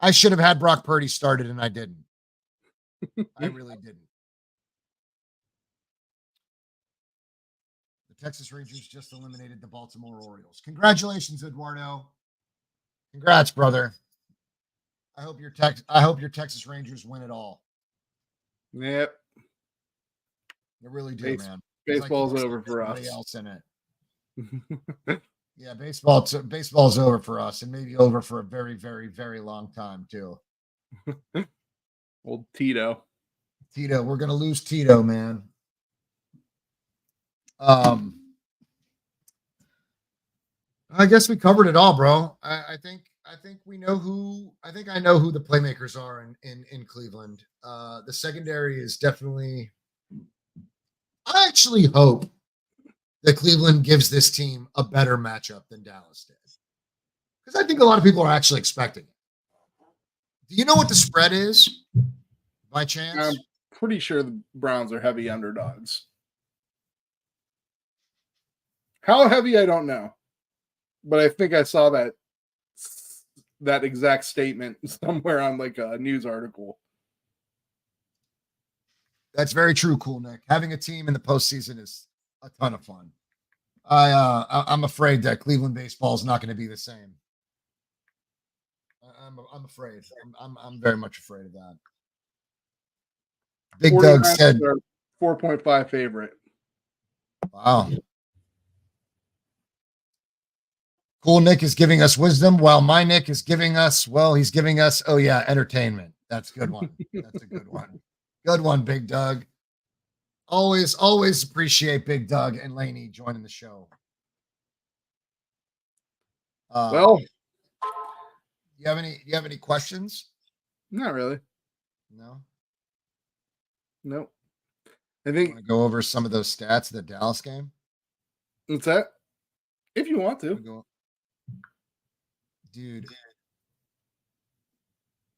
A: I should have had Brock Purdy started, and I didn't. I really didn't. The Texas Rangers just eliminated the Baltimore Orioles. Congratulations, Eduardo. Congrats, brother. I hope your Texas Rangers win it all.
B: Yep.
A: They really do, man.
B: Baseball's over for us.
A: Else in it. Yeah, baseball's over for us, and maybe over for a very, very, very long time too.
B: Old Tito,
A: we're gonna lose Tito, man. I guess we covered it all, bro. I think we know who. I think I know who the playmakers are in Cleveland. The secondary is definitely. I actually hope that Cleveland gives this team a better matchup than Dallas did, because I think a lot of people are actually expecting it. Do you know what the spread is, by chance?
B: I'm pretty sure the Browns are heavy underdogs. How heavy, I don't know, but I think I saw that exact statement somewhere on like a news article.
A: That's very true, Cool Nick. Having a team in the postseason is a ton of fun. I'm afraid that Cleveland baseball is not going to be the same. I'm afraid. I'm very much afraid of that. Big Doug said
B: 4.5 favorite.
A: Wow. Cool Nick is giving us wisdom, while my Nick is giving us, he's giving us, entertainment. That's a good one. That's a good one. Good one, Big Doug. Always appreciate Big Doug and Laney joining the show.
B: Well,
A: you have any questions?
B: Not really.
A: No.
B: Nope. I think
A: go over some of those stats of the Dallas game.
B: What's that? If you want to,
A: dude.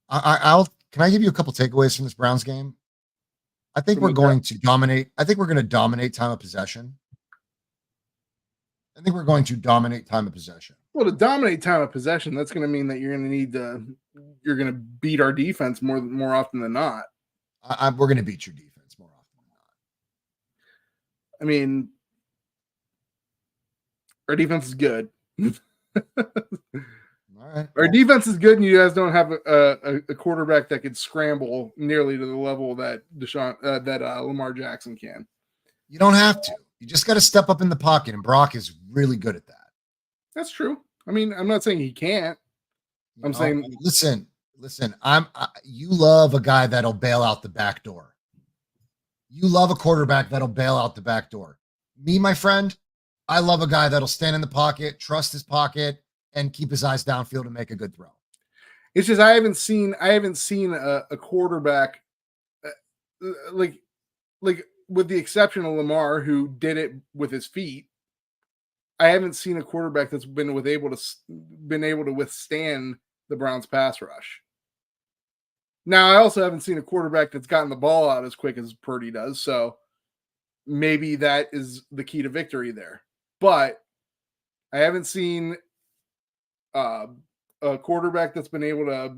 A: I'll. Can I give you a couple takeaways from this Browns game? I think we're going to dominate. I think we're going to dominate time of possession. I think we're going to dominate time of possession.
B: Well, to dominate time of possession, that's going to mean that you're going to need you're going to beat our defense more often than not.
A: We're going to beat your defense more often than not.
B: I mean, our defense is good.
A: All right.
B: Our defense is good, and you guys don't have a quarterback that could scramble nearly to the level that Lamar Jackson can.
A: You don't have to. You just got to step up in the pocket, and Brock is really good at that.
B: That's true. I mean, I'm not saying he can't. I'm saying,
A: listen. You love a guy that'll bail out the back door. You love a quarterback that'll bail out the back door. Me, my friend, I love a guy that'll stand in the pocket, trust his pocket, and keep his eyes downfield and make a good throw.
B: It's just I haven't seen a quarterback like like with the exception of Lamar, who did it with his feet, I haven't seen a quarterback that's been able to withstand the Browns pass rush. Now, I also haven't seen a quarterback that's gotten the ball out as quick as Purdy does, so maybe that is the key to victory there. But I haven't seen a quarterback that's been able to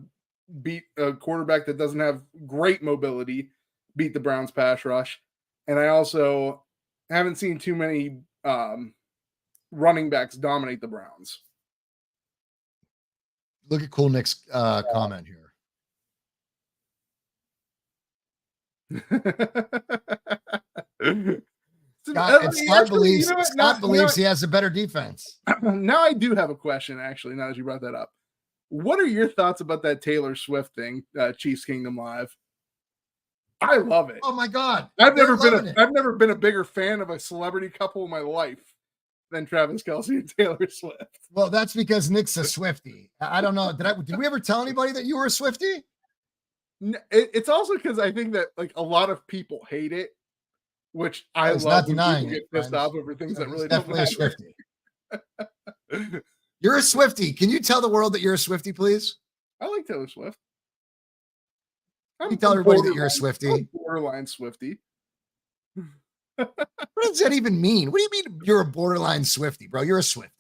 B: beat a quarterback that doesn't have great mobility beat the Browns pass rush. And I also haven't seen too many running backs dominate the Browns.
A: Look at Cool Nick's comment here. Scott believes he has a better defense.
B: Now I do have a question, actually, now that you brought that up. What are your thoughts about that Taylor Swift thing, Chiefs Kingdom Live? I love it.
A: Oh my God.
B: I've never been a bigger fan of a celebrity couple in my life than Travis Kelce and Taylor Swift.
A: Well, that's because Nick's a Swiftie. I don't know. Did we ever tell anybody that you were a Swiftie?
B: It's also because I think that like a lot of people hate it, which I love.
A: Not denying
B: it. Get pissed off over things that really
A: definitely
B: don't matter.
A: A Swiftie. You're a Swiftie. Can you tell the world that you're a Swiftie, please?
B: I like Taylor Swift.
A: You tell everybody that you're a Swiftie.
B: Borderline Swiftie.
A: What does that even mean? What do you mean you're a borderline Swiftie, bro? You're a Swiftie.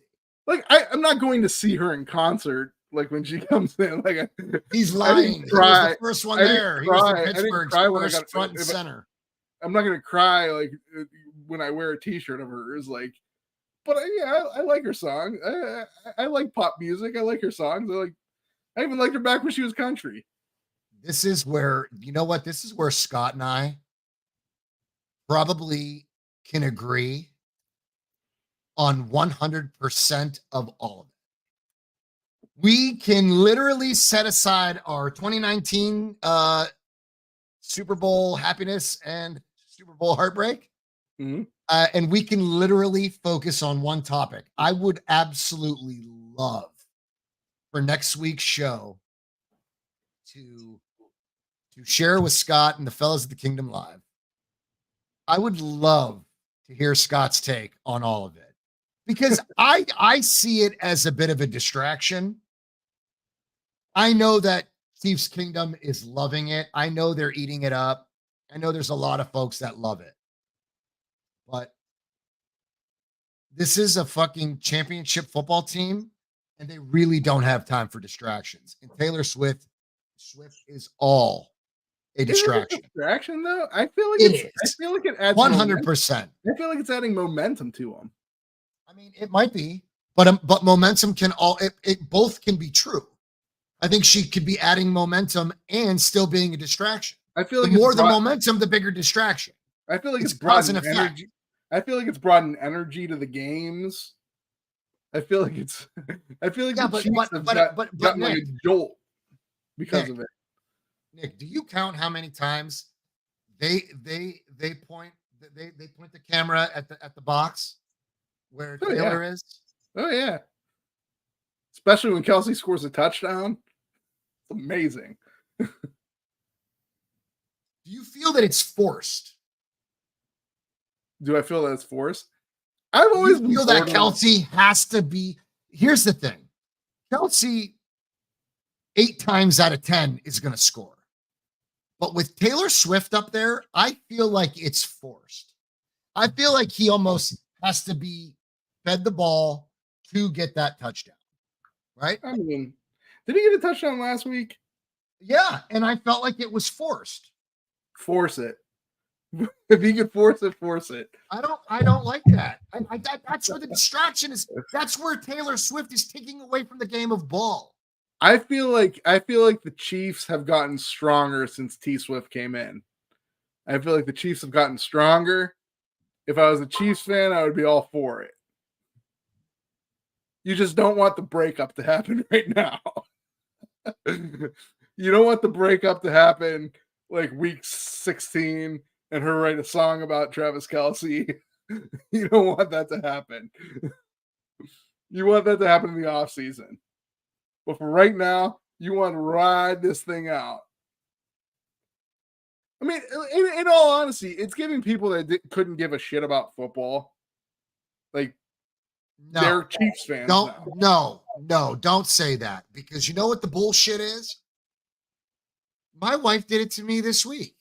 B: Like I'm not going to see her in concert. Like when she comes in, like
A: he's lying. He was the first one there. He was in Pittsburgh's first front and center.
B: I'm not gonna cry like when I wear a T-shirt of hers. Like, but I like her song. I like pop music. I like her songs. I even liked her back when she was country.
A: This is where, you know what? This is where Scott and I probably can agree on 100% of all of it. We can literally set aside our 2019 Super Bowl happiness and Super Bowl heartbreak.
B: Mm-hmm.
A: And we can literally focus on one topic. I would absolutely love for next week's show to share with Scott and the fellas at the Kingdom Live. I would love to hear Scott's take on all of it because I see it as a bit of a distraction. I know that Chiefs Kingdom is loving it. I know they're eating it up. I know there's a lot of folks that love it. But this is a fucking championship football team, and they really don't have time for distractions. And Taylor Swift is all a distraction.
B: Distraction, though? I feel like it adds
A: 100%.
B: I feel like it's adding momentum to them.
A: I mean, it might be, but momentum can it both can be true. I think she could be adding momentum and still being a distraction.
B: I feel like
A: the more the momentum, the bigger distraction.
B: I feel like it's brought an energy. I feel like it's brought an energy to the games. I feel like the Chiefs have gotten like a jolt because of it.
A: Nick, do you count how many times they point the camera at the box where Taylor is?
B: Oh yeah. Especially when Kelce scores a touchdown. It's amazing.
A: Do you feel that it's forced?
B: Do I feel that it's forced? I've always
A: feel that Kelce has to be. Here's the thing. Kelce 8 times out of 10 is going to score. But with Taylor Swift up there, I feel like it's forced. I feel like he almost has to be fed the ball to get that touchdown. Right?
B: I mean, did he get a touchdown last week?
A: Yeah, and I felt like it was forced.
B: Force it. If he could force it.
A: I don't like that. That's where the distraction is. That's where Taylor Swift is taking away from the game of ball.
B: I feel like the Chiefs have gotten stronger since T Swift came in. I feel like the Chiefs have gotten stronger. If I was a Chiefs fan, I would be all for it. You just don't want the breakup to happen right now. You don't want the breakup to happen like week 16 and her write a song about Travis Kelce. You don't want that to happen. You want that to happen in the offseason. But for right now, you want to ride this thing out. I mean, in all honesty, it's giving people that couldn't give a shit about football, like they're
A: No,
B: Chiefs fans now.
A: don't say that, because you know what the bullshit is? My wife did it to me this week.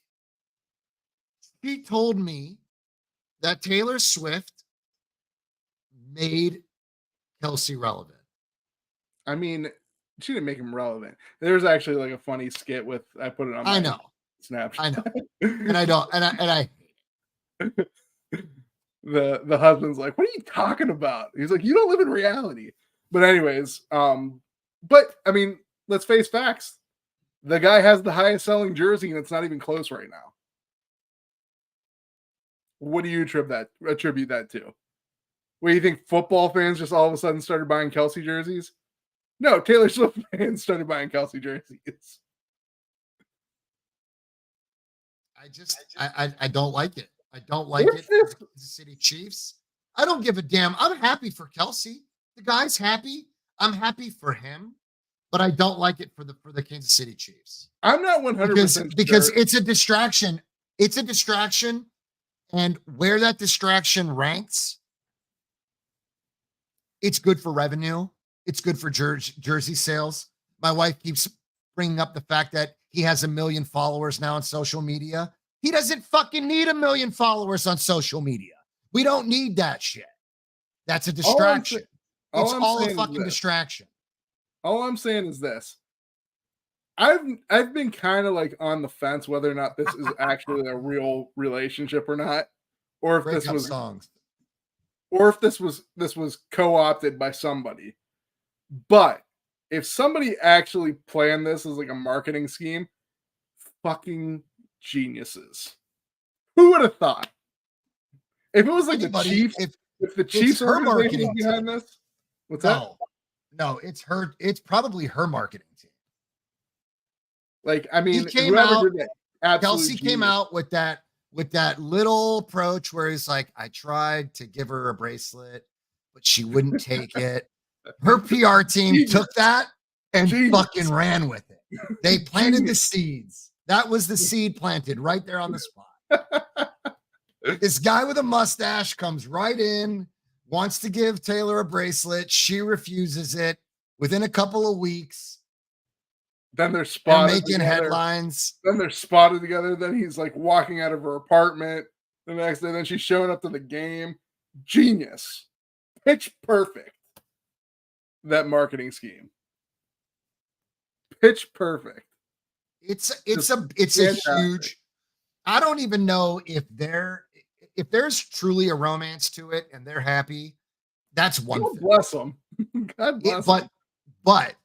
A: She told me that Taylor Swift made Kelsey relevant.
B: I mean, she didn't make him relevant. There's actually like a funny skit with, I put it on my
A: I know,
B: Snapchat.
A: I know, and I don't, and I
B: the husband's like, "What are you talking about?" He's like, "You don't live in reality." But anyways, but I mean, let's face facts. The guy has the highest selling jersey, and it's not even close right now. What do you attribute that to? What do you think? Football fans just all of a sudden started buying Kelsey jerseys? No, Taylor Swift fans started buying Kelsey jerseys.
A: I don't like it. I don't like it for the Kansas City Chiefs. I don't give a damn. I'm happy for Kelsey. The guy's happy. I'm happy for him, but I don't like it for the Kansas City Chiefs.
B: I'm not 100%
A: because it's a distraction. It's a distraction, and where that distraction ranks, it's good for revenue. It's good for jersey sales. My wife keeps bringing up the fact that he has 1 million followers now on social media. He doesn't fucking need 1 million followers on social media. We don't need that shit. That's a distraction. It's all a fucking distraction.
B: All I'm saying is this. I've been kind of like on the fence whether or not this is actually a real relationship or not, or if this was
A: songs,
B: or if this was co-opted by somebody. But if somebody actually planned this as like a marketing scheme, fucking geniuses. Who would have thought? If it was like the Chiefs, if the Chiefs organization was behind this, what's that?
A: No, it's her. It's probably her marketing team.
B: Like, I mean,
A: Kelsey came out with that little approach where he's like, I tried to give her a bracelet, but she wouldn't take it. Her PR team took that and fucking ran with it. They planted the seeds. That was the seed planted right there on the spot. This guy with a mustache comes right in, wants to give Taylor a bracelet. She refuses it. Within a couple of weeks,
B: then they're spotted
A: making headlines.
B: Then they're spotted together. Then he's like walking out of her apartment the next day. Then she's showing up to the game. Genius. Pitch perfect. That marketing scheme. Pitch perfect.
A: It's a huge. I don't even know if there's truly a romance to it and they're happy. That's one thing.
B: Bless them. God bless them.
A: But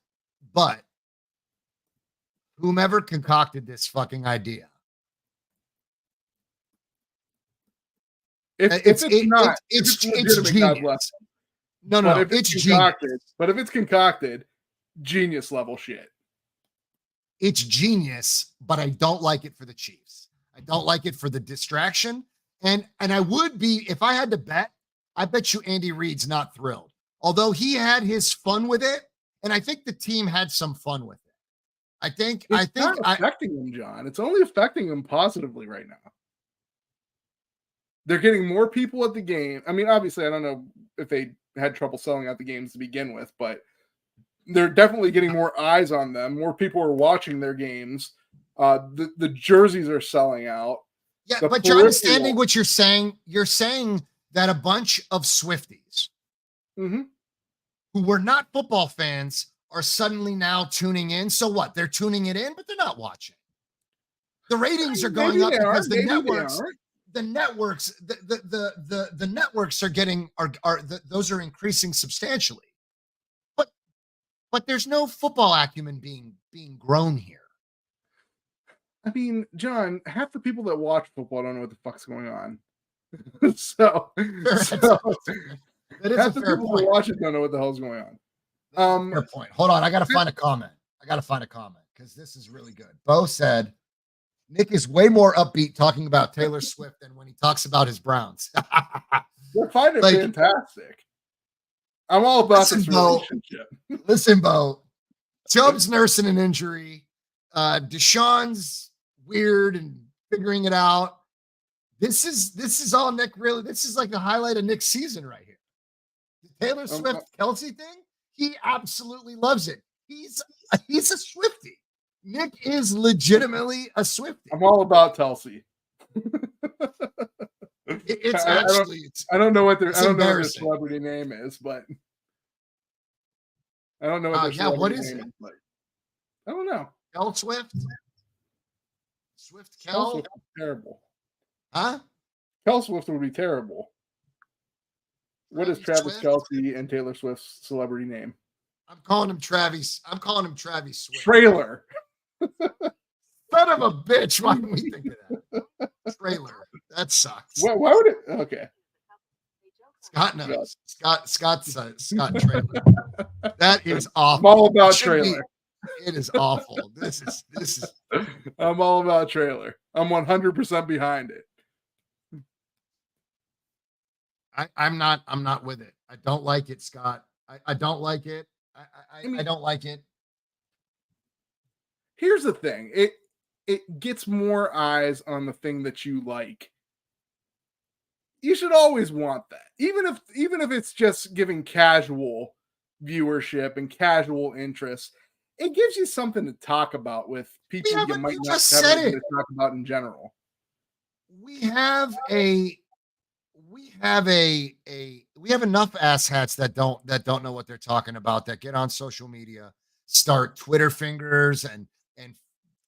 A: whomever concocted this fucking idea,
B: it's genius. No, it's concocted. But if it's concocted, genius level shit.
A: It's genius, but I don't like it for the Chiefs. I don't like it for the distraction. And I would be, if I had to bet, I bet you Andy Reid's not thrilled. Although he had his fun with it, and I think the team had some fun with it. It's not
B: affecting them, John. It's only affecting them positively right now. They're getting more people at the game. I mean, obviously, I don't know if they had trouble selling out the games to begin with, but they're definitely getting more eyes on them. More people are watching their games. The jerseys are selling out.
A: Yeah, but you're understanding what you're saying. You're saying that a bunch of Swifties who were not football fans are suddenly now tuning in. So what? They're tuning it in, but they're not watching. The ratings are going up because the networks are getting those are increasing substantially. But there's no football acumen being grown here.
B: I mean, John, half the people that watch football don't know what the fuck's going on. so
A: that is
B: half
A: a
B: the
A: fair
B: people
A: point.
B: that watch it don't know what the hell's going on.
A: Fair point. Hold on, I gotta find a comment because this is really good. Bo said Nick is way more upbeat talking about Taylor Swift than when he talks about his Browns.
B: They're finding it fantastic. I'm all about this relationship.
A: Listen, Bo. Chubb's nursing an injury. Deshaun's weird and figuring it out. This is all Nick really. This is like the highlight of Nick's season right here. The Taylor Swift Kelsey thing. He absolutely loves it. He's a Swiftie. Nick is legitimately a Swiftie.
B: I'm all about Kelsey.
A: I
B: don't know what their celebrity name is, but I don't know what their celebrity
A: what is
B: name
A: it?
B: is. But I don't know.
A: Kel Swift? Swift
B: Kel
A: Kel?
B: Swift would be terrible.
A: Huh?
B: Kel Swift would be terrible. What is Travis Kelce and Taylor Swift's celebrity name?
A: I'm calling him Travis Swift.
B: Trailer.
A: Son of a bitch. Why didn't we think of that? Trailer. That sucks.
B: Why would it? Okay.
A: Scott knows. Scott Trailer. That is awful.
B: I'm all about Trailer.
A: It is awful. This is.
B: I'm all about Trailer. I'm 100% behind it.
A: I'm not with it. I don't like it, Scott. I don't like it. I don't like it.
B: Here's the thing. It gets more eyes on the thing that you like. You should always want that. Even if it's just giving casual viewership and casual interest, it gives you something to talk about with people you might not have anything to talk about in general.
A: We have enough asshats that don't know what they're talking about, that get on social media, start Twitter fingers and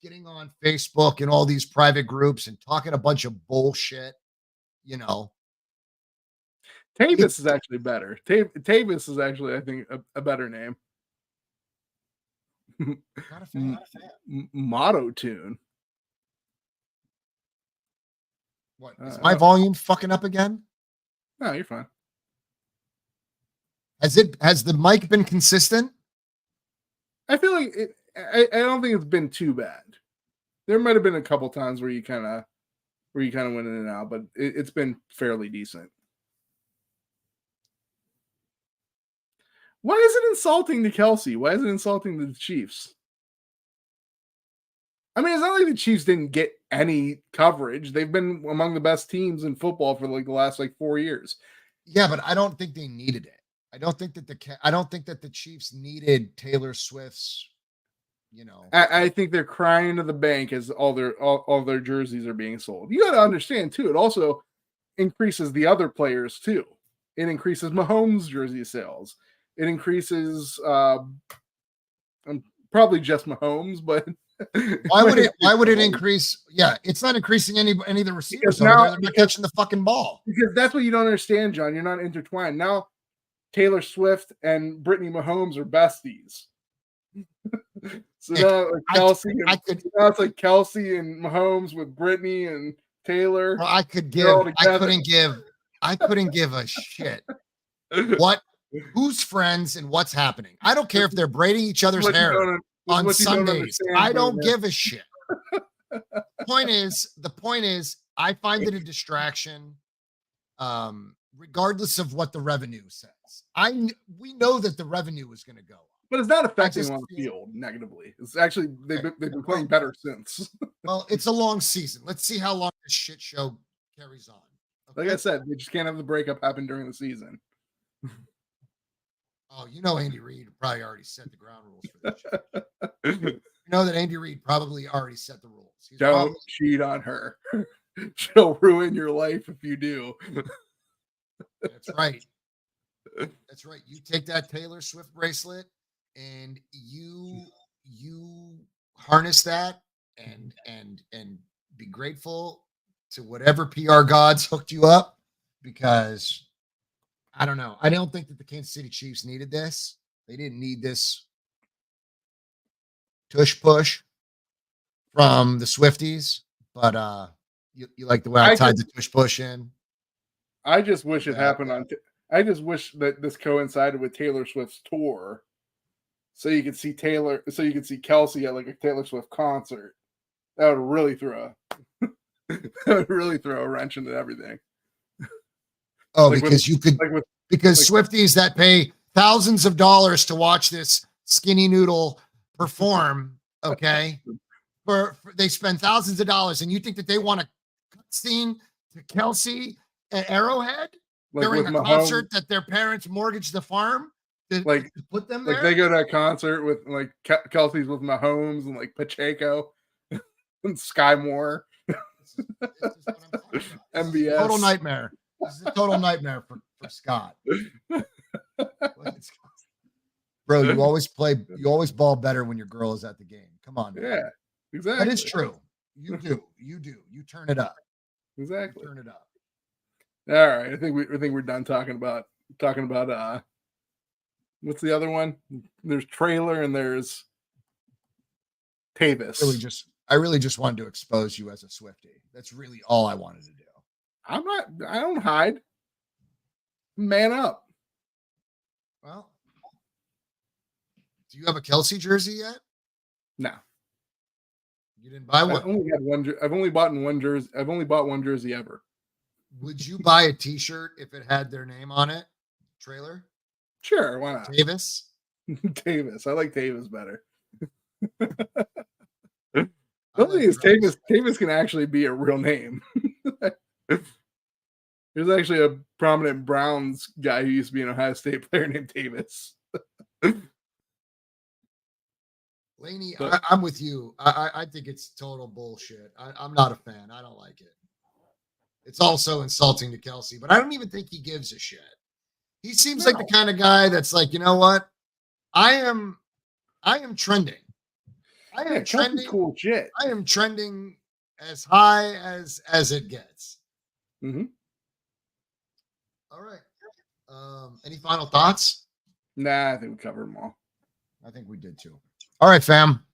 A: getting on Facebook and all these private groups and talking a bunch of bullshit,
B: Tavis is actually better. Tavis is actually, I think, a better name.
A: Not a fan.
B: Motto tune.
A: What is my volume fucking up again?
B: No, you're fine.
A: Has the mic been consistent?
B: I feel like I don't think it's been too bad. There might have been a couple times where you kind of went in and out, but it's been fairly decent. Why is it insulting to Kelsey? Why is it insulting to the Chiefs? I mean, it's not like the Chiefs didn't get any coverage. They've been among the best teams in football for like the last 4 years.
A: Yeah, but I don't think they needed it. I don't think that the Chiefs needed Taylor Swift's.
B: I think they're crying to the bank as all their jerseys are being sold. You got to understand too. It also increases the other players too. It increases Mahomes' jersey sales. It increases probably just Mahomes, but
A: why would it increase? Yeah, it's not increasing any of the receivers. They're not catching the fucking ball.
B: Because that's what you don't understand, John. You're not intertwined. Now Taylor Swift and Brittany Mahomes are besties. So now Kelsey, now it's like Kelsey and Mahomes with Brittany and Taylor.
A: Well, I couldn't give a shit who's friends and what's happening. I don't care if they're braiding each other's hair on Sundays. I don't give a shit. The point is, I find it a distraction, regardless of what the revenue says. We know that the revenue is going to go up.
B: But it's not affecting them on the field negatively. It's actually they've been playing better since.
A: Well, it's a long season. Let's see how long this shit show carries on.
B: Okay? Like I said, they just can't have the breakup happen during the season.
A: Oh, Andy Reid probably already set the ground rules for this shit. You know that Andy Reid probably already set the rules.
B: Don't cheat on her. She'll ruin your life if you do.
A: That's right. That's right. You take that Taylor Swift bracelet and you harness that and be grateful to whatever PR gods hooked you up, because I don't know. I don't think that the Kansas City Chiefs needed this. They didn't need this tush push from the Swifties, but you like the way I tied the tush push in.
B: I just wish it happened I just wish that this coincided with Taylor Swift's tour, so you could see Kelsey at a Taylor Swift concert. That would really throw a wrench into everything.
A: Oh, because Swifties that pay thousands of dollars to watch this skinny noodle perform, okay, they spend thousands of dollars, and you think that they want a cutscene to Kelsey at Arrowhead during a concert that their parents mortgaged the farm to put them there?
B: Like they go to a concert with like Kelsey's with Mahomes and like Pacheco and Sky Moore. MBS.
A: Total nightmare. This is a total nightmare for Scott. Bro, you always ball better when your girl is at the game. Come on, man.
B: Yeah, exactly.
A: That is true. You do. You turn it up.
B: Exactly.
A: You turn it up.
B: All right. I think we're done talking about what's the other one? There's Trailer and there's Tavis.
A: I really just wanted to expose you as a Swiftie. That's really all I wanted to do.
B: I don't hide. Man up.
A: Well, do you have a Kelsey jersey yet?
B: No.
A: You didn't buy one?
B: I've only bought one jersey. I've only bought one jersey ever.
A: Would you buy a t-shirt if it had their name on it? Trailer?
B: Sure, why not?
A: Tavis?
B: Tavis. I like Tavis better. The thing is, Tavis can actually be a real name. There's actually a prominent Browns guy who used to be an Ohio State player named Tavis.
A: Laney, I'm with you. I think it's total bullshit. I'm not a fan. I don't like it. It's also insulting to Kelsey, but I don't even think he gives a shit. He seems like the kind of guy that's like, you know what? I am trending. I am trending.
B: Cool shit.
A: I am trending as high as it gets.
B: Mm-hmm.
A: All right. Any final thoughts?
B: Nah, I think we covered them all.
A: I think we did too. All right, fam.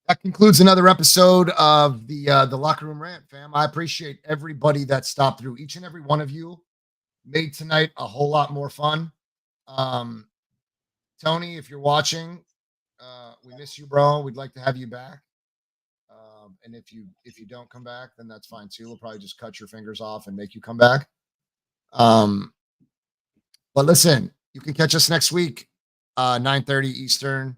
A: That concludes another episode of the Locker Room Rant, fam. I appreciate everybody that stopped through. Each and every one of you made tonight a whole lot more fun. Tony, if you're watching, we miss you, bro. We'd like to have you back. And if you don't come back, then that's fine too. We'll probably just cut your fingers off and make you come back. But listen, you can catch us next week, 9:30 Eastern.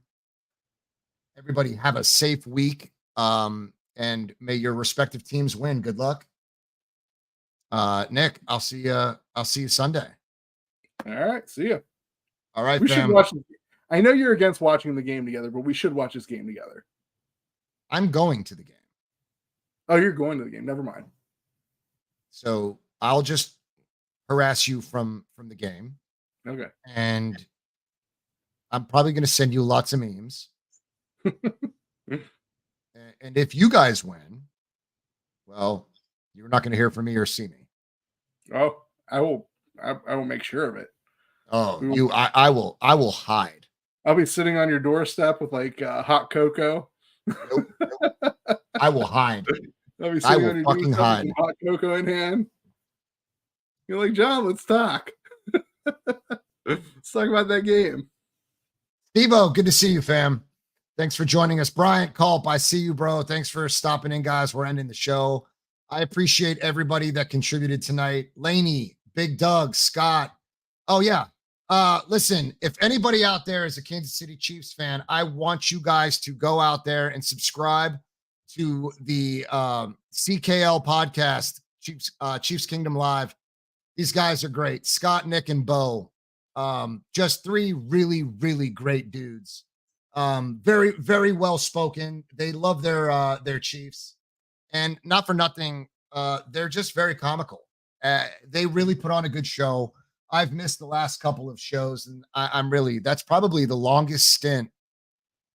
A: Everybody have a safe week. And may your respective teams win. Good luck. Nick, I'll see you Sunday.
B: All right. See you.
A: All right,
B: we
A: fam.
B: should watch. I know you're against watching the game together, but we should watch this game together.
A: I'm going to the game.
B: Oh, you're going to the game. Never mind.
A: So I'll just harass you from the game.
B: Okay.
A: And I'm probably going to send you lots of memes. And if you guys win, well, you're not going to hear from me or see me.
B: Oh, I will make sure of it.
A: Oh, I will hide.
B: I'll be sitting on your doorstep with like hot cocoa.
A: Nope. I will hide.
B: I'll be
A: I
B: sitting
A: will
B: on your
A: fucking
B: doorstep
A: hide.
B: with hot cocoa in hand. You're like, John, let's talk. Let's talk about that game.
A: Steve-O, good to see you, fam. Thanks for joining us. Bryant Culp, I see you, bro. Thanks for stopping in, guys. We're ending the show. I appreciate everybody that contributed tonight. Laney, Big Doug, Scott. Oh, yeah. Listen, if anybody out there is a Kansas City Chiefs fan, I want you guys to go out there and subscribe to the CKL podcast, Chiefs Kingdom Live. These guys are great. Scott, Nick, and Bo. Just three really, really great dudes. Very, very well spoken. They love their Chiefs, and not for nothing, they're just very comical. They really put on a good show. I've missed the last couple of shows, and that's probably the longest stint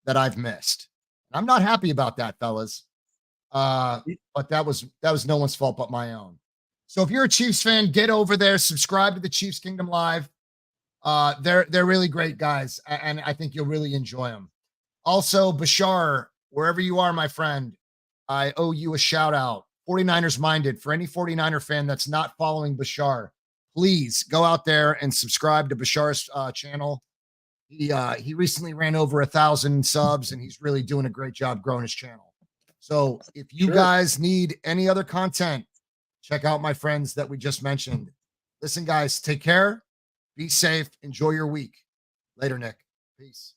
A: that I've missed. I'm not happy about that, fellas. But that was no one's fault but my own. So if you're a Chiefs fan, get over there, subscribe to the Chiefs Kingdom Live. They're really great guys, and I think you'll really enjoy them. Also, Bashar, wherever you are, my friend, I owe you a shout out. 49ers Minded. For any 49er fan that's not following Bashar, please go out there and subscribe to Bashar's channel. He recently ran over 1,000 subs, and he's really doing a great job growing his channel. So if you guys need any other content, check out my friends that we just mentioned. Listen, guys, take care. Be safe. Enjoy your week. Later, Nick. Peace.